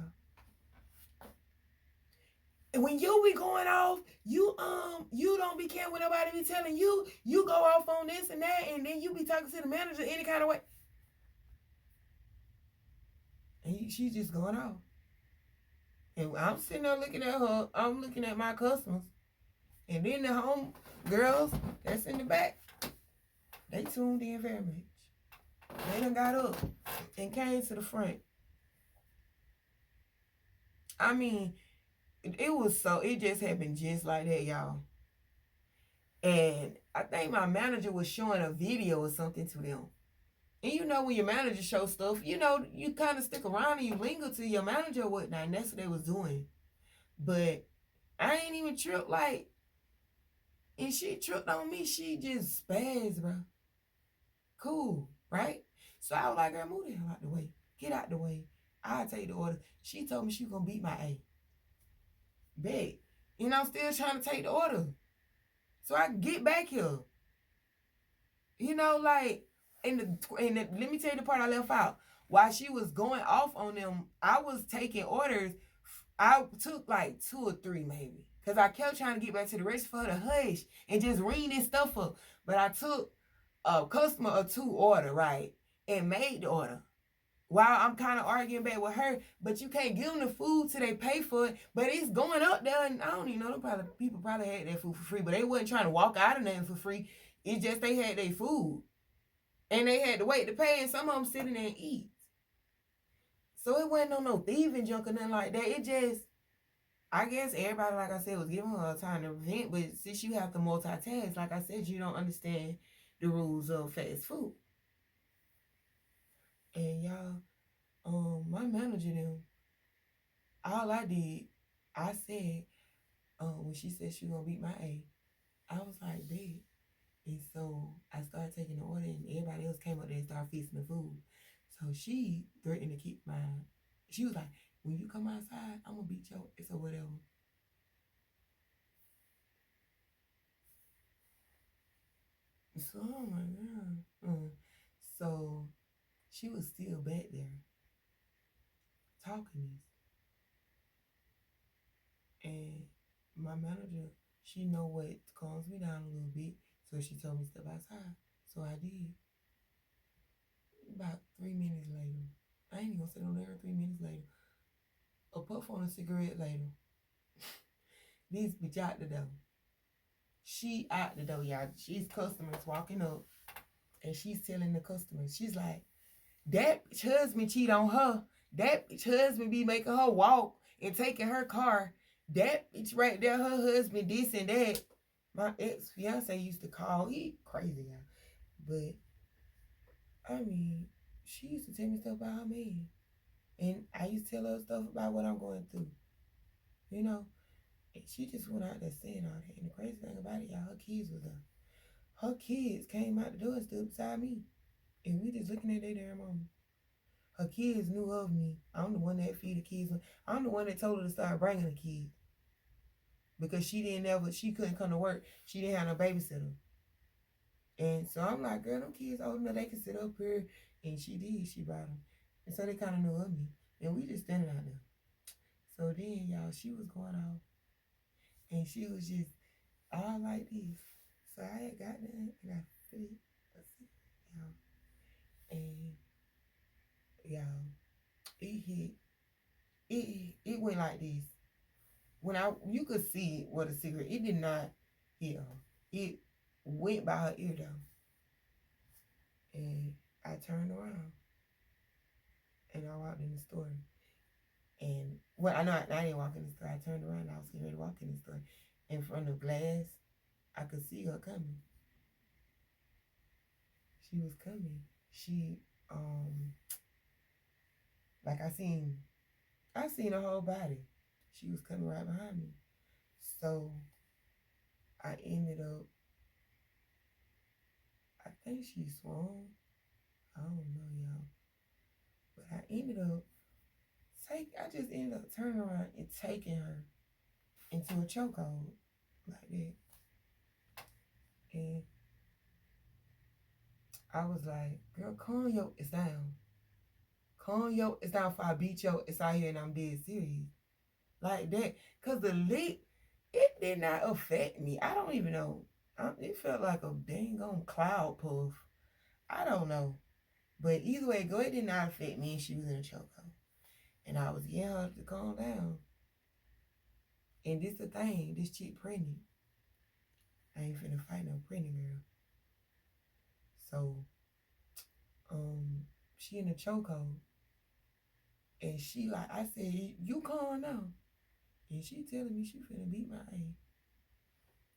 And when you be going off, you don't be caring what nobody be telling you. You go off on this and that, and then you be talking to the manager any kind of way. And she's just going off. And I'm sitting there looking at her. I'm looking at my customers. And then the home girls that's in the back, they tuned in very much. They done got up and came to the front. I mean, it just happened just like that, y'all. And I think my manager was showing a video or something to them. And you know when your manager shows stuff, you know, you kind of stick around and you linger to your manager or whatnot. And that's what they was doing. But I ain't even tripped like, and she tripped on me. She just spazzed, bro. Cool, right? So I was like, girl, move the hell out the way. Get out the way. I'll take the order. She told me she was going to beat my A. Bet. And I'm still trying to take the order. So I can get back here. You know, like, let me tell you the part I left out. While she was going off on them, I was taking orders. I took like 2 or 3 maybe. Because I kept trying to get back to the register for her to hush and just ring this stuff up. But I took a customer or 2 order, right? And made the order. While I'm kind of arguing back with her, but you can't give them the food till they pay for it. But it's going up there, and I don't even know. People probably had their food for free, but they wasn't trying to walk out of nothing for free. It's just they had their food, and they had to wait to pay, and some of them sitting there and eat. So it wasn't on no thieving junk or nothing like that. It just, I guess everybody, like I said, was giving her a time to vent, but since you have to multitask, like I said, you don't understand the rules of fast food. And y'all, my manager them, all I did, I said, when she said she was gonna beat my A, I was like, babe. And so I started taking the order, and everybody else came up there and started feasting the food. So she threatened to keep she was like, when you come outside, I'm gonna beat your ass or whatever. So oh my god. So she was still back there talking this. And my manager, she know what calms me down a little bit. So she told me to step outside. So I did. About 3 minutes later. I ain't even gonna sit on there 3 minutes later. A puff on a cigarette later. This bitch out the door. She out the door, y'all. She's customers walking up. And she's telling the customers. She's like, that bitch husband cheat on her. That bitch husband be making her walk and taking her car. That bitch right there, her husband this and that. My ex-fiance used to call. He crazy, y'all. But, I mean, she used to tell me stuff about her man. And I used to tell her stuff about what I'm going through. You know? And she just went out there saying all that. And the crazy thing about it, y'all, her kids was there. Her kids came out the door and stood beside me. And we just looking at their damn mama. Her kids knew of me. I'm the one that feed the kids. I'm the one that told her to start bringing the kids. Because she couldn't come to work. She didn't have no babysitter. And so I'm like, girl, them kids old enough, they can sit up here. And she did. She brought them. And so they kind of knew of me. And we just standing out there. So then, y'all, she was going off. And she was just all like this. So I had got there and I fit a cigarette, y'all. And, y'all, it went like this. You could see it with a cigarette. It did not hit her. It went by her ear though. And I turned around. And I walked in the store. And, well, I didn't walk in the store. I turned around and I was getting ready to walk in the store. In front of glass, I could see her coming. She was coming. She, like I seen her whole body. She was coming right behind me. So I ended up, I think she swung. I don't know, y'all. But I just ended up turning around and taking her into a chokehold like that. And I was like, girl, calm your ass down. calm your it's down for I beat your it's out here and I'm dead serious. Like that. Cause the lick, it did not affect me. I don't even know. It felt like a dang on cloud puff. I don't know. But either way, go, it did not affect me and she was in a chokehold. And I was getting her to calm down. And this the thing, this chick pregnant. I ain't finna fight no pregnant girl. So, she in a chokehold. And she like, I said, you calm down. And she telling me she finna beat my ass.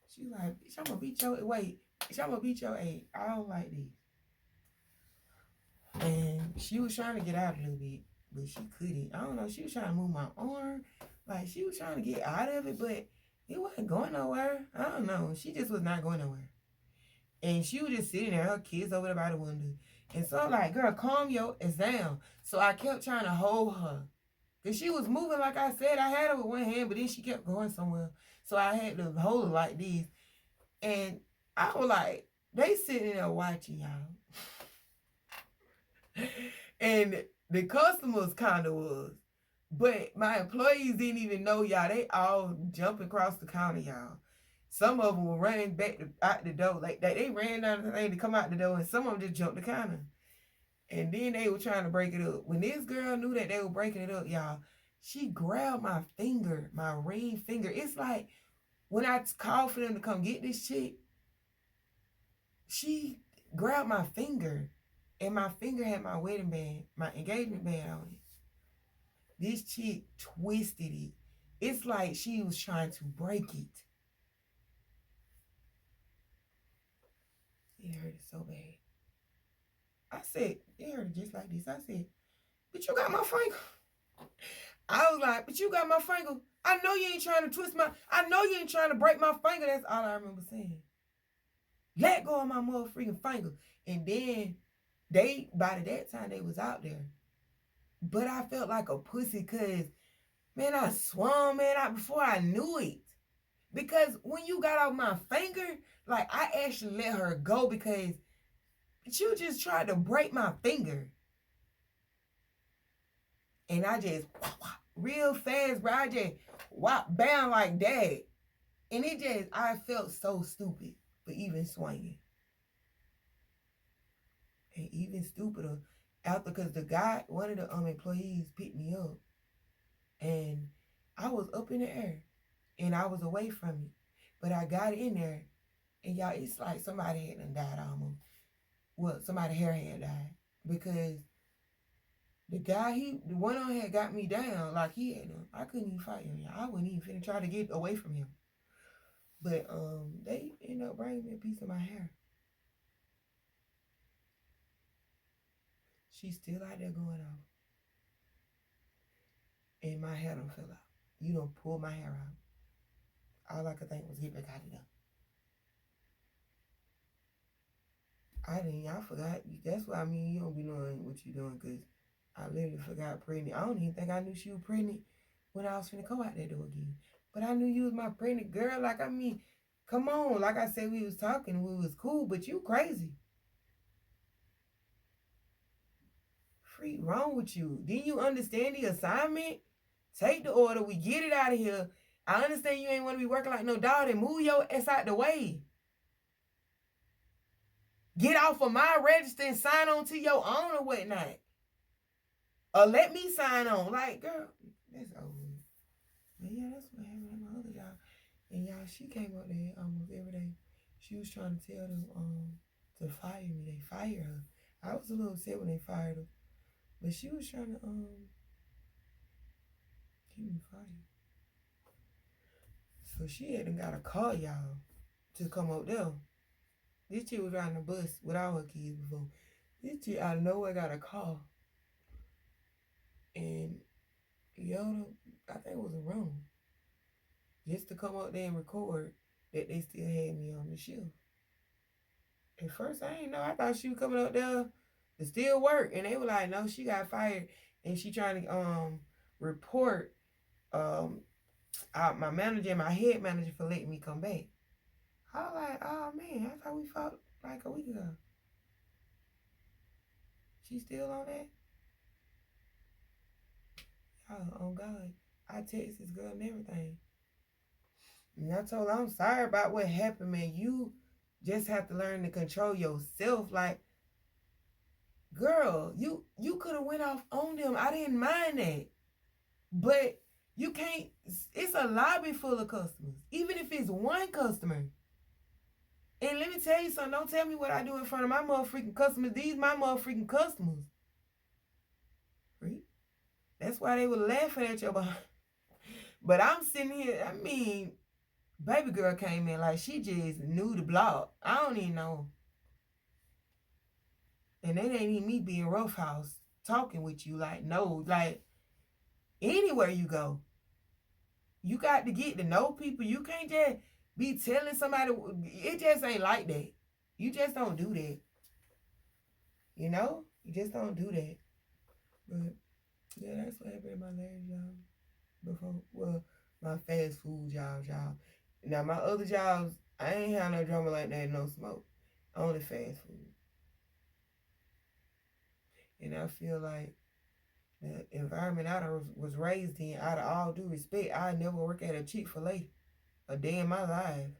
She like, bitch, I'm gonna beat your, wait, bitch, I'm gonna beat your ass. I don't like this. And she was trying to get out a little bit, but she couldn't. I don't know, she was trying to move my arm. Like, she was trying to get out of it, but it wasn't going nowhere. I don't know. She just was not going nowhere. And she was just sitting there, her kids over there by the window. And so I'm like, girl, calm your ass down. So I kept trying to hold her. Because she was moving, like I said. I had her with one hand, but then she kept going somewhere. So I had to hold her like this. And I was like, they sitting there watching y'all. And the customers kind of was. But my employees didn't even know y'all. They all jumping across the counter, y'all. Some of them were running back out the door. Like they ran down the thing to come out the door, and some of them just jumped the counter. And then they were trying to break it up. When this girl knew that they were breaking it up, y'all, she grabbed my finger, my ring finger. It's like when I called for them to come get this chick, she grabbed my finger. And my finger had my wedding band, my engagement band on it. This chick twisted it. It's like she was trying to break it. It hurt so bad. I said, it hurt just like this. I said, but you got my finger. I was like, but you got my finger. I know you ain't trying to twist I know you ain't trying to break my finger. That's all I remember saying. Let go of my motherfucking finger. And then by that time, they was out there. But I felt like a pussy because, man, I swung, man, before I knew it. Because when you got off my finger, like, I actually let her go because you just tried to break my finger. And I just, real fast, bro, I just, bam, like that. And it just, I felt so stupid for even swinging. And even stupider after, because the guy, one of the employees picked me up. And I was up in the air. And I was away from it. But I got in there. And y'all, it's like somebody had died almost. Well, somebody's hair had died. Because the guy, the one on had got me down like he had done. I couldn't even fight him, y'all. I wouldn't even finna try to get away from him. But they ended up bringing me a piece of my hair. She's still out there going off. And my hair done fell out. You done pulled my hair out. All I could think was get back out of there. I forgot. That's why I mean you don't be knowing what you doing because I literally forgot pregnant. I don't even think I knew she was pregnant when I was finna go out that door again. But I knew you was my pregnant girl. Like, I mean, come on. Like I said, we was talking. We was cool, but you crazy. Freak wrong with you. Didn't you understand the assignment? Take the order. We get it out of here. I understand you ain't want to be working like no dog. Then move your ass out the way. Get off of my register and sign on to your own or whatnot. Or let me sign on. Like, girl, that's over. But yeah, that's what happened at my other job. And y'all, she came up there almost every day. She was trying to tell them to fire me. They fired her. I was a little upset when they fired her. But she was trying to keep me fired. So she hadn't got a call, y'all, to come up there. This chick was riding the bus with all her kids before. This chick out of nowhere got a call. And Yoda, I think it was a room. Just to come up there and record that they still had me on the shift. At first, I didn't know. I thought she was coming up there to still work. And they were like, no, she got fired. And she trying to report my manager and my head manager for letting me come back. I was like, oh, man, I thought we fought like a week ago. She still on that? Oh God. I text this girl and everything. And I told her, I'm sorry about what happened, man. You just have to learn to control yourself. Like, girl, you could have went off on them. I didn't mind that. But you can't, it's a lobby full of customers. Even if it's one customer. And let me tell you something. Don't tell me what I do in front of my motherfucking customers. These my motherfucking customers. Right? That's why they were laughing at your behind. But I'm sitting here, I mean, baby girl came in like she just knew the block. I don't even know. And that ain't even me being roughhouse talking with you. Like, no, like, anywhere you go, you got to get to know people. You can't just be telling somebody, it just ain't like that. You just don't do that. You know? You just don't do that. But, yeah, that's what happened in my last job. Before, well, my fast food jobs, y'all. Now, my other jobs, I ain't had no drama like that, no smoke. Only fast food. And I feel like the environment I was raised in, out of all due respect, I never work at a Chick-fil-A a day in my life.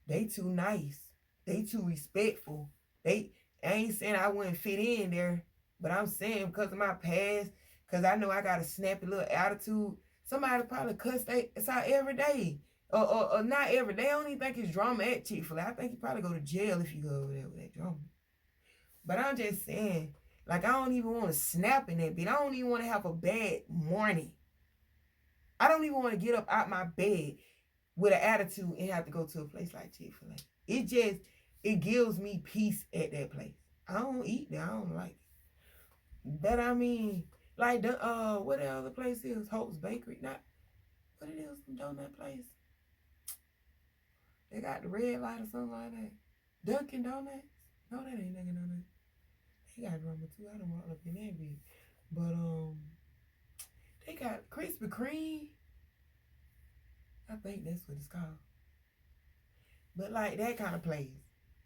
They too nice. They too respectful. I ain't saying I wouldn't fit in there, but I'm saying because of my past, because I know I got a snappy little attitude, somebody probably cuss us out every day. Or not every day. I don't even think it's drama at Chick-fil-A. I think you probably go to jail if you go over there with that drama. But I'm just saying, like, I don't even want to snap in that bit. I don't even want to have a bad morning. I don't even want to get up out my bed with an attitude and have to go to a place like Chick-fil-A. It gives me peace at that place. I don't eat there. I don't like it. But I mean, like what the other place is? Hope's Bakery. Not what it is, some donut place. They got the red light or something like that. Dunkin' Donuts. No, that ain't Dunkin' Donuts. They got drama too. I don't want up in that bit. But they got Krispy Kreme. I think that's what it's called. But like that kind of place.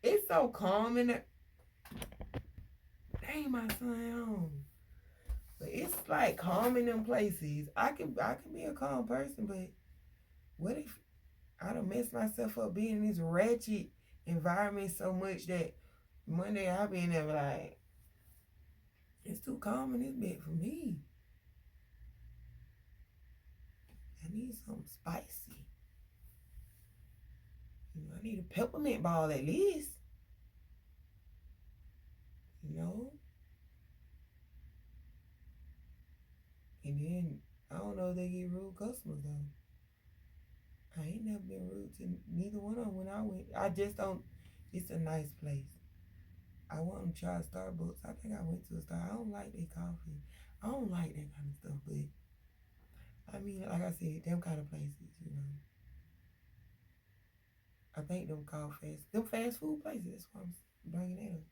It's so calm in there. Dang, my son home. But it's like calm in them places. I can be a calm person, but what if I done messed myself up being in this ratchet environment so much that one day I'll be in there like, it's too calm in this bed for me. I need something spicy. I need a peppermint ball at least. You know? And then, I don't know if they get rude customers though. I ain't never been rude to neither one of them when I went. I just don't, it's a nice place. I want to try Starbucks. I think I went to a Starbucks. I don't like their coffee. I don't like that kind of stuff, but I mean, like I said, them kind of places, you know. I think them fast food places. That's why I'm bringing that up.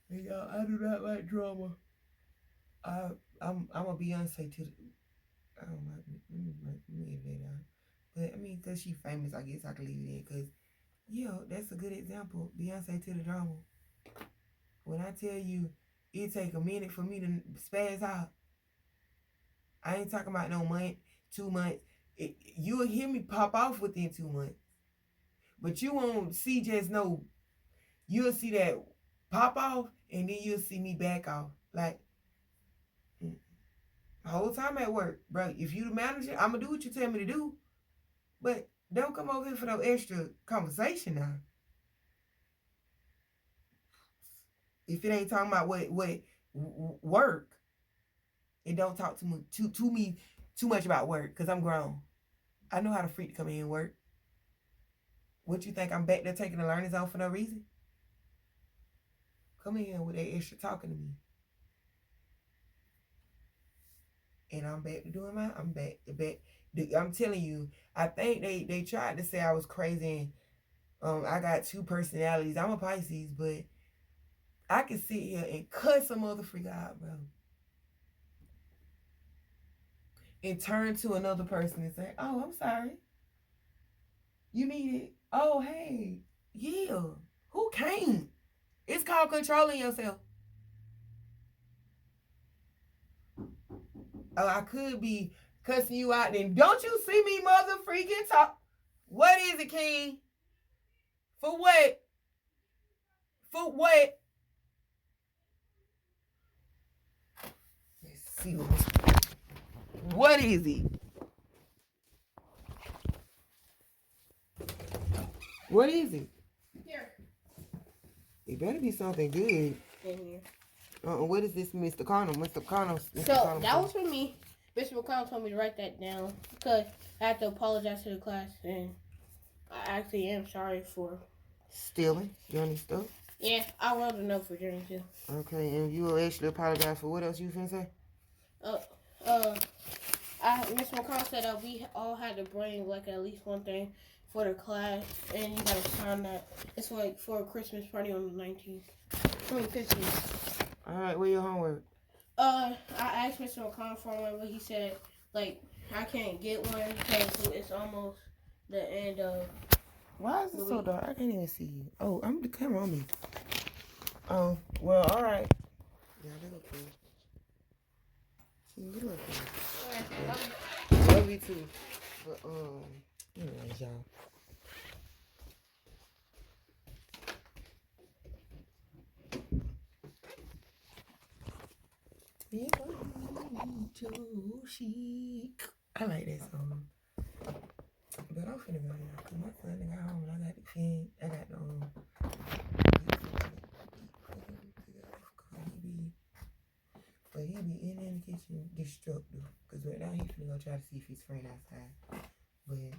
And y'all, I do not like drama. I'm a Beyonce to the, I don't know, let me leave that out. But I mean, because she famous, I guess I can leave it in. Because, yeah, that's a good example. Beyonce to the drama. When I tell you, it take a minute for me to spaz out. I ain't talking about no month, 2 months. You'll hear me pop off within 2 months. But you won't see just no, you'll see that pop off and then you'll see me back off. Like, the whole time at work, bro, if you the manager, I'm going to do what you tell me to do. But don't come over here for no extra conversation now. If it ain't talking about what work, and don't talk to me too much about work, because I'm grown. I know how to freak to come in and work. What you think, I'm back there taking the learners off for no reason? Come in here with that extra talking to me. And I'm back to doing I'm back. I'm telling you, I think they tried to say I was crazy and I got 2 personalities. I'm a Pisces, but I can sit here and cuss some other freak out, bro. And turn to another person and say, oh, I'm sorry. You need it. Oh, hey. Yeah. Who can't? It's called controlling yourself. Oh, I could be cussing you out then. Don't you see me mother freaking talk? What is it, King? For what? For what? Let's see what is it? What is it? Here. It better be something good. In here. What is this, Mr. Connell? Mr. Connell. So that was for me. Mr. McConnell told me to write that down because I have to apologize to the class, and I actually am sorry for stealing Journey stuff. Yeah, I wrote a note for Journey too. Okay, and you will actually apologize for what else you finna say? Mr. McConnell said we all had to bring like at least one thing for the class, and you gotta sign that. It's like for a Christmas party on the 19th, 15th. All right, where your homework? I asked Mr. McConnell for one, but he said like I can't get one because it's almost the end of. Why is it so dark? I can't even see you. Oh, I'm the camera on me. Oh, well, all right. Yeah, they look cool. You look cool. Love you too. But anyways, y'all. I like that song. But I'm finna go now, cause my son got home and I got the fan. I got the but he be in the kitchen destructive. Cause right now he finna go try to see if his friend outside. But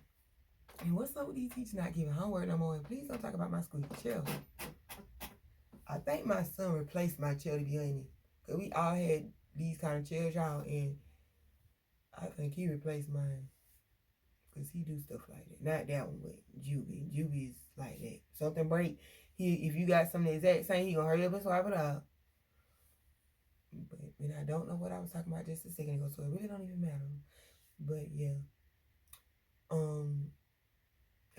and what's up with these teachers not giving homework no more? And please don't talk about my squeaky chair. I think my son replaced my chair, to be honest. Cause we all had these kind of chairs, y'all, and I think he replaced mine. Cause he do stuff like that. Not that one, but Juby. Juby is like that. Something break. If you got something exact same, he gonna hurry up and swipe it out. But and I don't know what I was talking about just a second ago, so it really don't even matter. But yeah.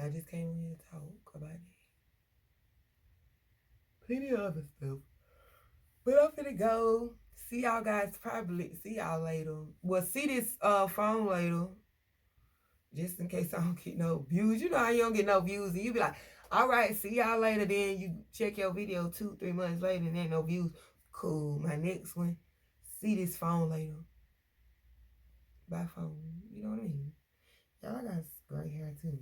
I just came on here to talk about it. Plenty of other stuff. But I'm finna go. See y'all guys probably. See y'all later. Well, see this phone later. Just in case I don't get no views. You know how you don't get no views. And you be like, all right, see y'all later. Then you check your video 2-3 months later and ain't no views. Cool. My next one. See this phone later. By phone. You know what I mean? Y'all, I got great hair too.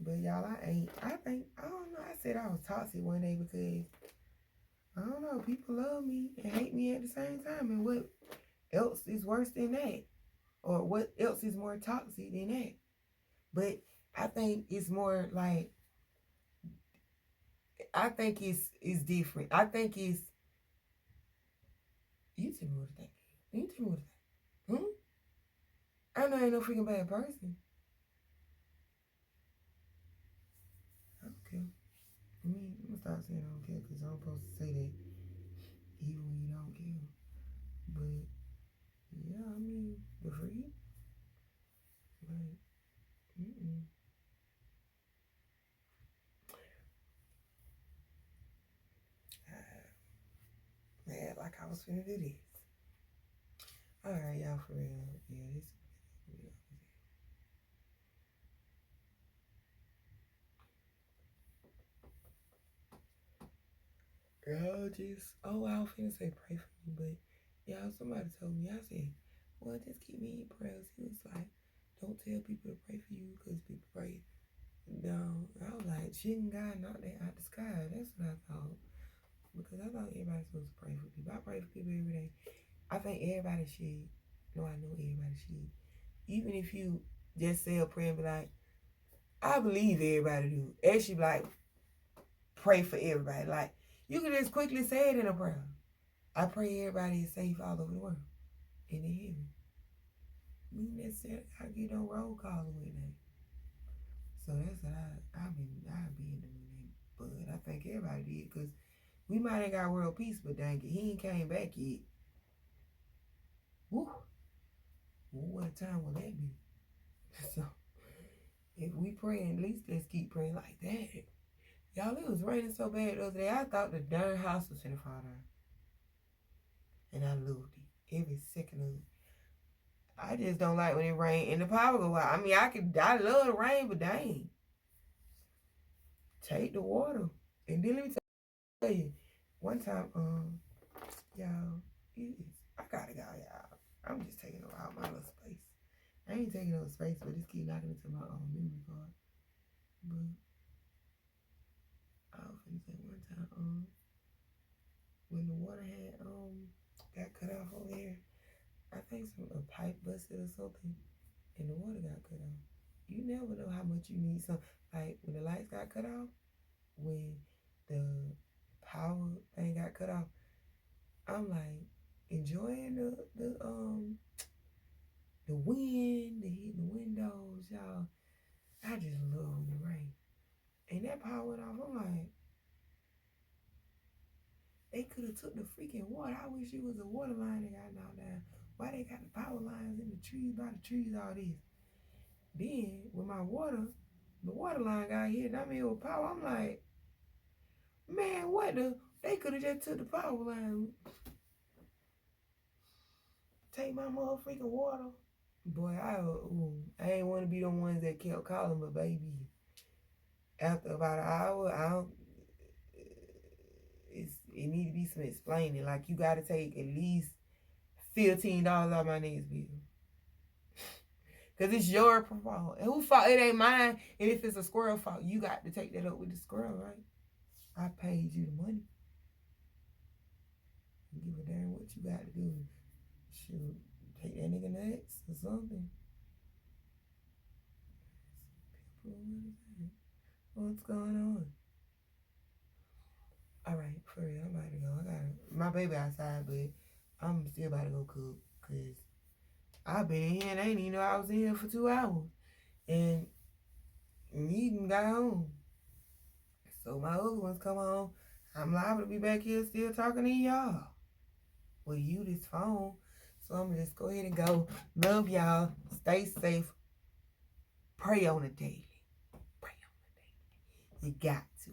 But y'all, I don't know. I said I was toxic one day because, I don't know, people love me and hate me at the same time. And what else is worse than that? Or what else is more toxic than that? But I think it's more like, I think it's different. I think it's, you tell me what to think. You tell me what to think. I know I ain't no freaking bad person. I don't care. I mean, I'm gonna stop saying I don't care because I'm supposed to say that even when you don't care. But, yeah, I mean, but for you, like, man, like I was finna do this. Alright, y'all, for real. Yeah, this. Girl, just, I was finna say pray for me, but y'all, somebody told me, I said, well, just keep me in prayers. He was like, don't tell people to pray for you because people pray. No, I was like, shouldn't God knock that out the sky? That's what I thought. Because I thought everybody's supposed to pray for people. I pray for people every day. I think everybody should. No, I know everybody should. Even if you just say a prayer and be like, I believe everybody do. Actually, like, pray for everybody. Like, you can just quickly say it in a prayer. I pray everybody is safe all over the world. And in heaven. We necessarily I get no roll call with that. So that's what I've been doing that. But I think everybody did because we might have got world peace, but dang it, he ain't came back yet. Woo. Well, what a time will that be? So if we pray, at least let's keep praying like that. Y'all, it was raining so bad the other day, I thought the darn house was gonna fall down. And I loved it. every second of it. I just don't like when it rain and the power go out. I mean, I love the rain, but dang, take the water. And then let me tell you, one time, y'all, I gotta go, y'all. I'm just taking out my little space. I ain't taking no space, but just keep knocking into my memory card. But I was gonna say one time, when the water had got cut off over here, I think a pipe busted or something, and the water got cut off. You never know how much you need some. Like when the lights got cut off, when the power thing got cut off, I'm like enjoying the wind, the hitting the windows, y'all. I just love when it rain. And that power went off. I'm like, they could have took the freaking water. I wish it was a water line that got knocked down. Why they got the power lines in the trees, by the trees, all this? Then with my water, the water line got hit. I mean, with power, I'm like, man, what the? They could have just took the power line. Take my motherfucking water. Boy, I ain't want to be the ones that kept calling, but baby, after about an hour, it need to be some explaining. Like you got to take at least $15 off my next bill. Cause it's your fault. And who fault? It ain't mine. And if it's a squirrel fault, you got to take that up with the squirrel, right? I paid you the money. Give a damn what you got to do. Shoot, take that nigga nuts or something. What's going on? All right, for real, I'm about to go. I got my baby outside, but I'm still about to go cook because I've been in here and I didn't even know I was in here for 2 hours. And Eden got home. So my other ones come home. I'm liable to be back here still talking to y'all. With you, this phone. So I'm gonna just go ahead and go. Love y'all. Stay safe. Pray on the daily. Pray on the daily. You got to.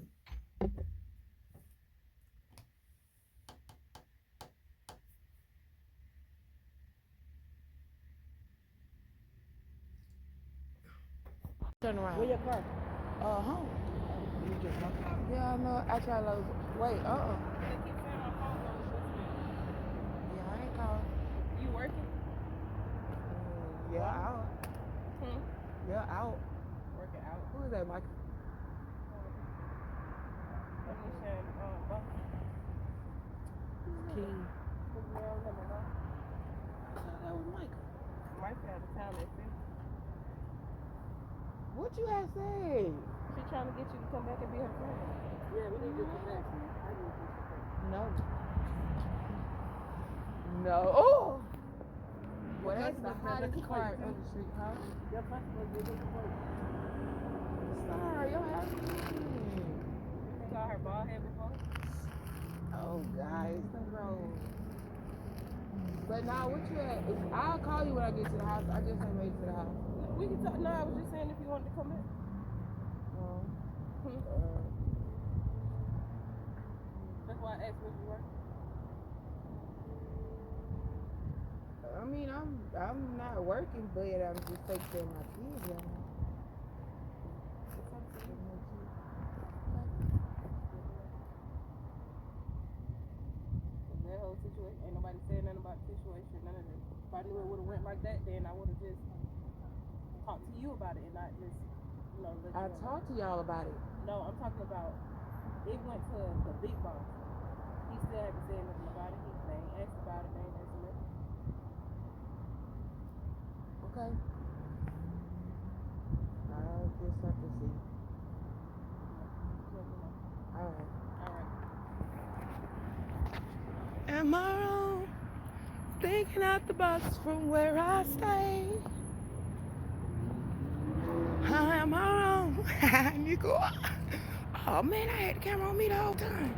Turn around. Where your car? Home. You just walk out. Yeah, I know. I try to wait. Yeah, I ain't calling. You working? Yeah, out. Yeah, out. Working out. Who is that, Mike? King. That was Michael. Mike out of town at 6. What you have said? She trying to get you to come back and be her friend. Yeah, we need to come back. No. No. Oh! Well, that's the hottest part of the street, huh? Your customer is looking for you. Sorry, your house. You saw her bald head before? Oh, guys, the road. But now, what you at? I'll call you when I get to the house. I just ain't made it to the house. We can talk. No, I was just saying if you wanted to come back. That's why I asked where you were. I mean, I'm not working, but I'm just taking care of my kids, y'all. That whole situation, ain't nobody saying nothing about the situation, none of that. If I knew it would have went like that, then I would have just talked to you about it and not just, I talked to y'all about it. No, I'm talking about, it went to the big boss. He still haven't said nothing about it. They ain't asked about it, they ain't asked nothing. Okay. I'll just have to see. Alright. Am I wrong? Thinking out the box from where I stay. Am I wrong? Oh man, I had the camera on me the whole time.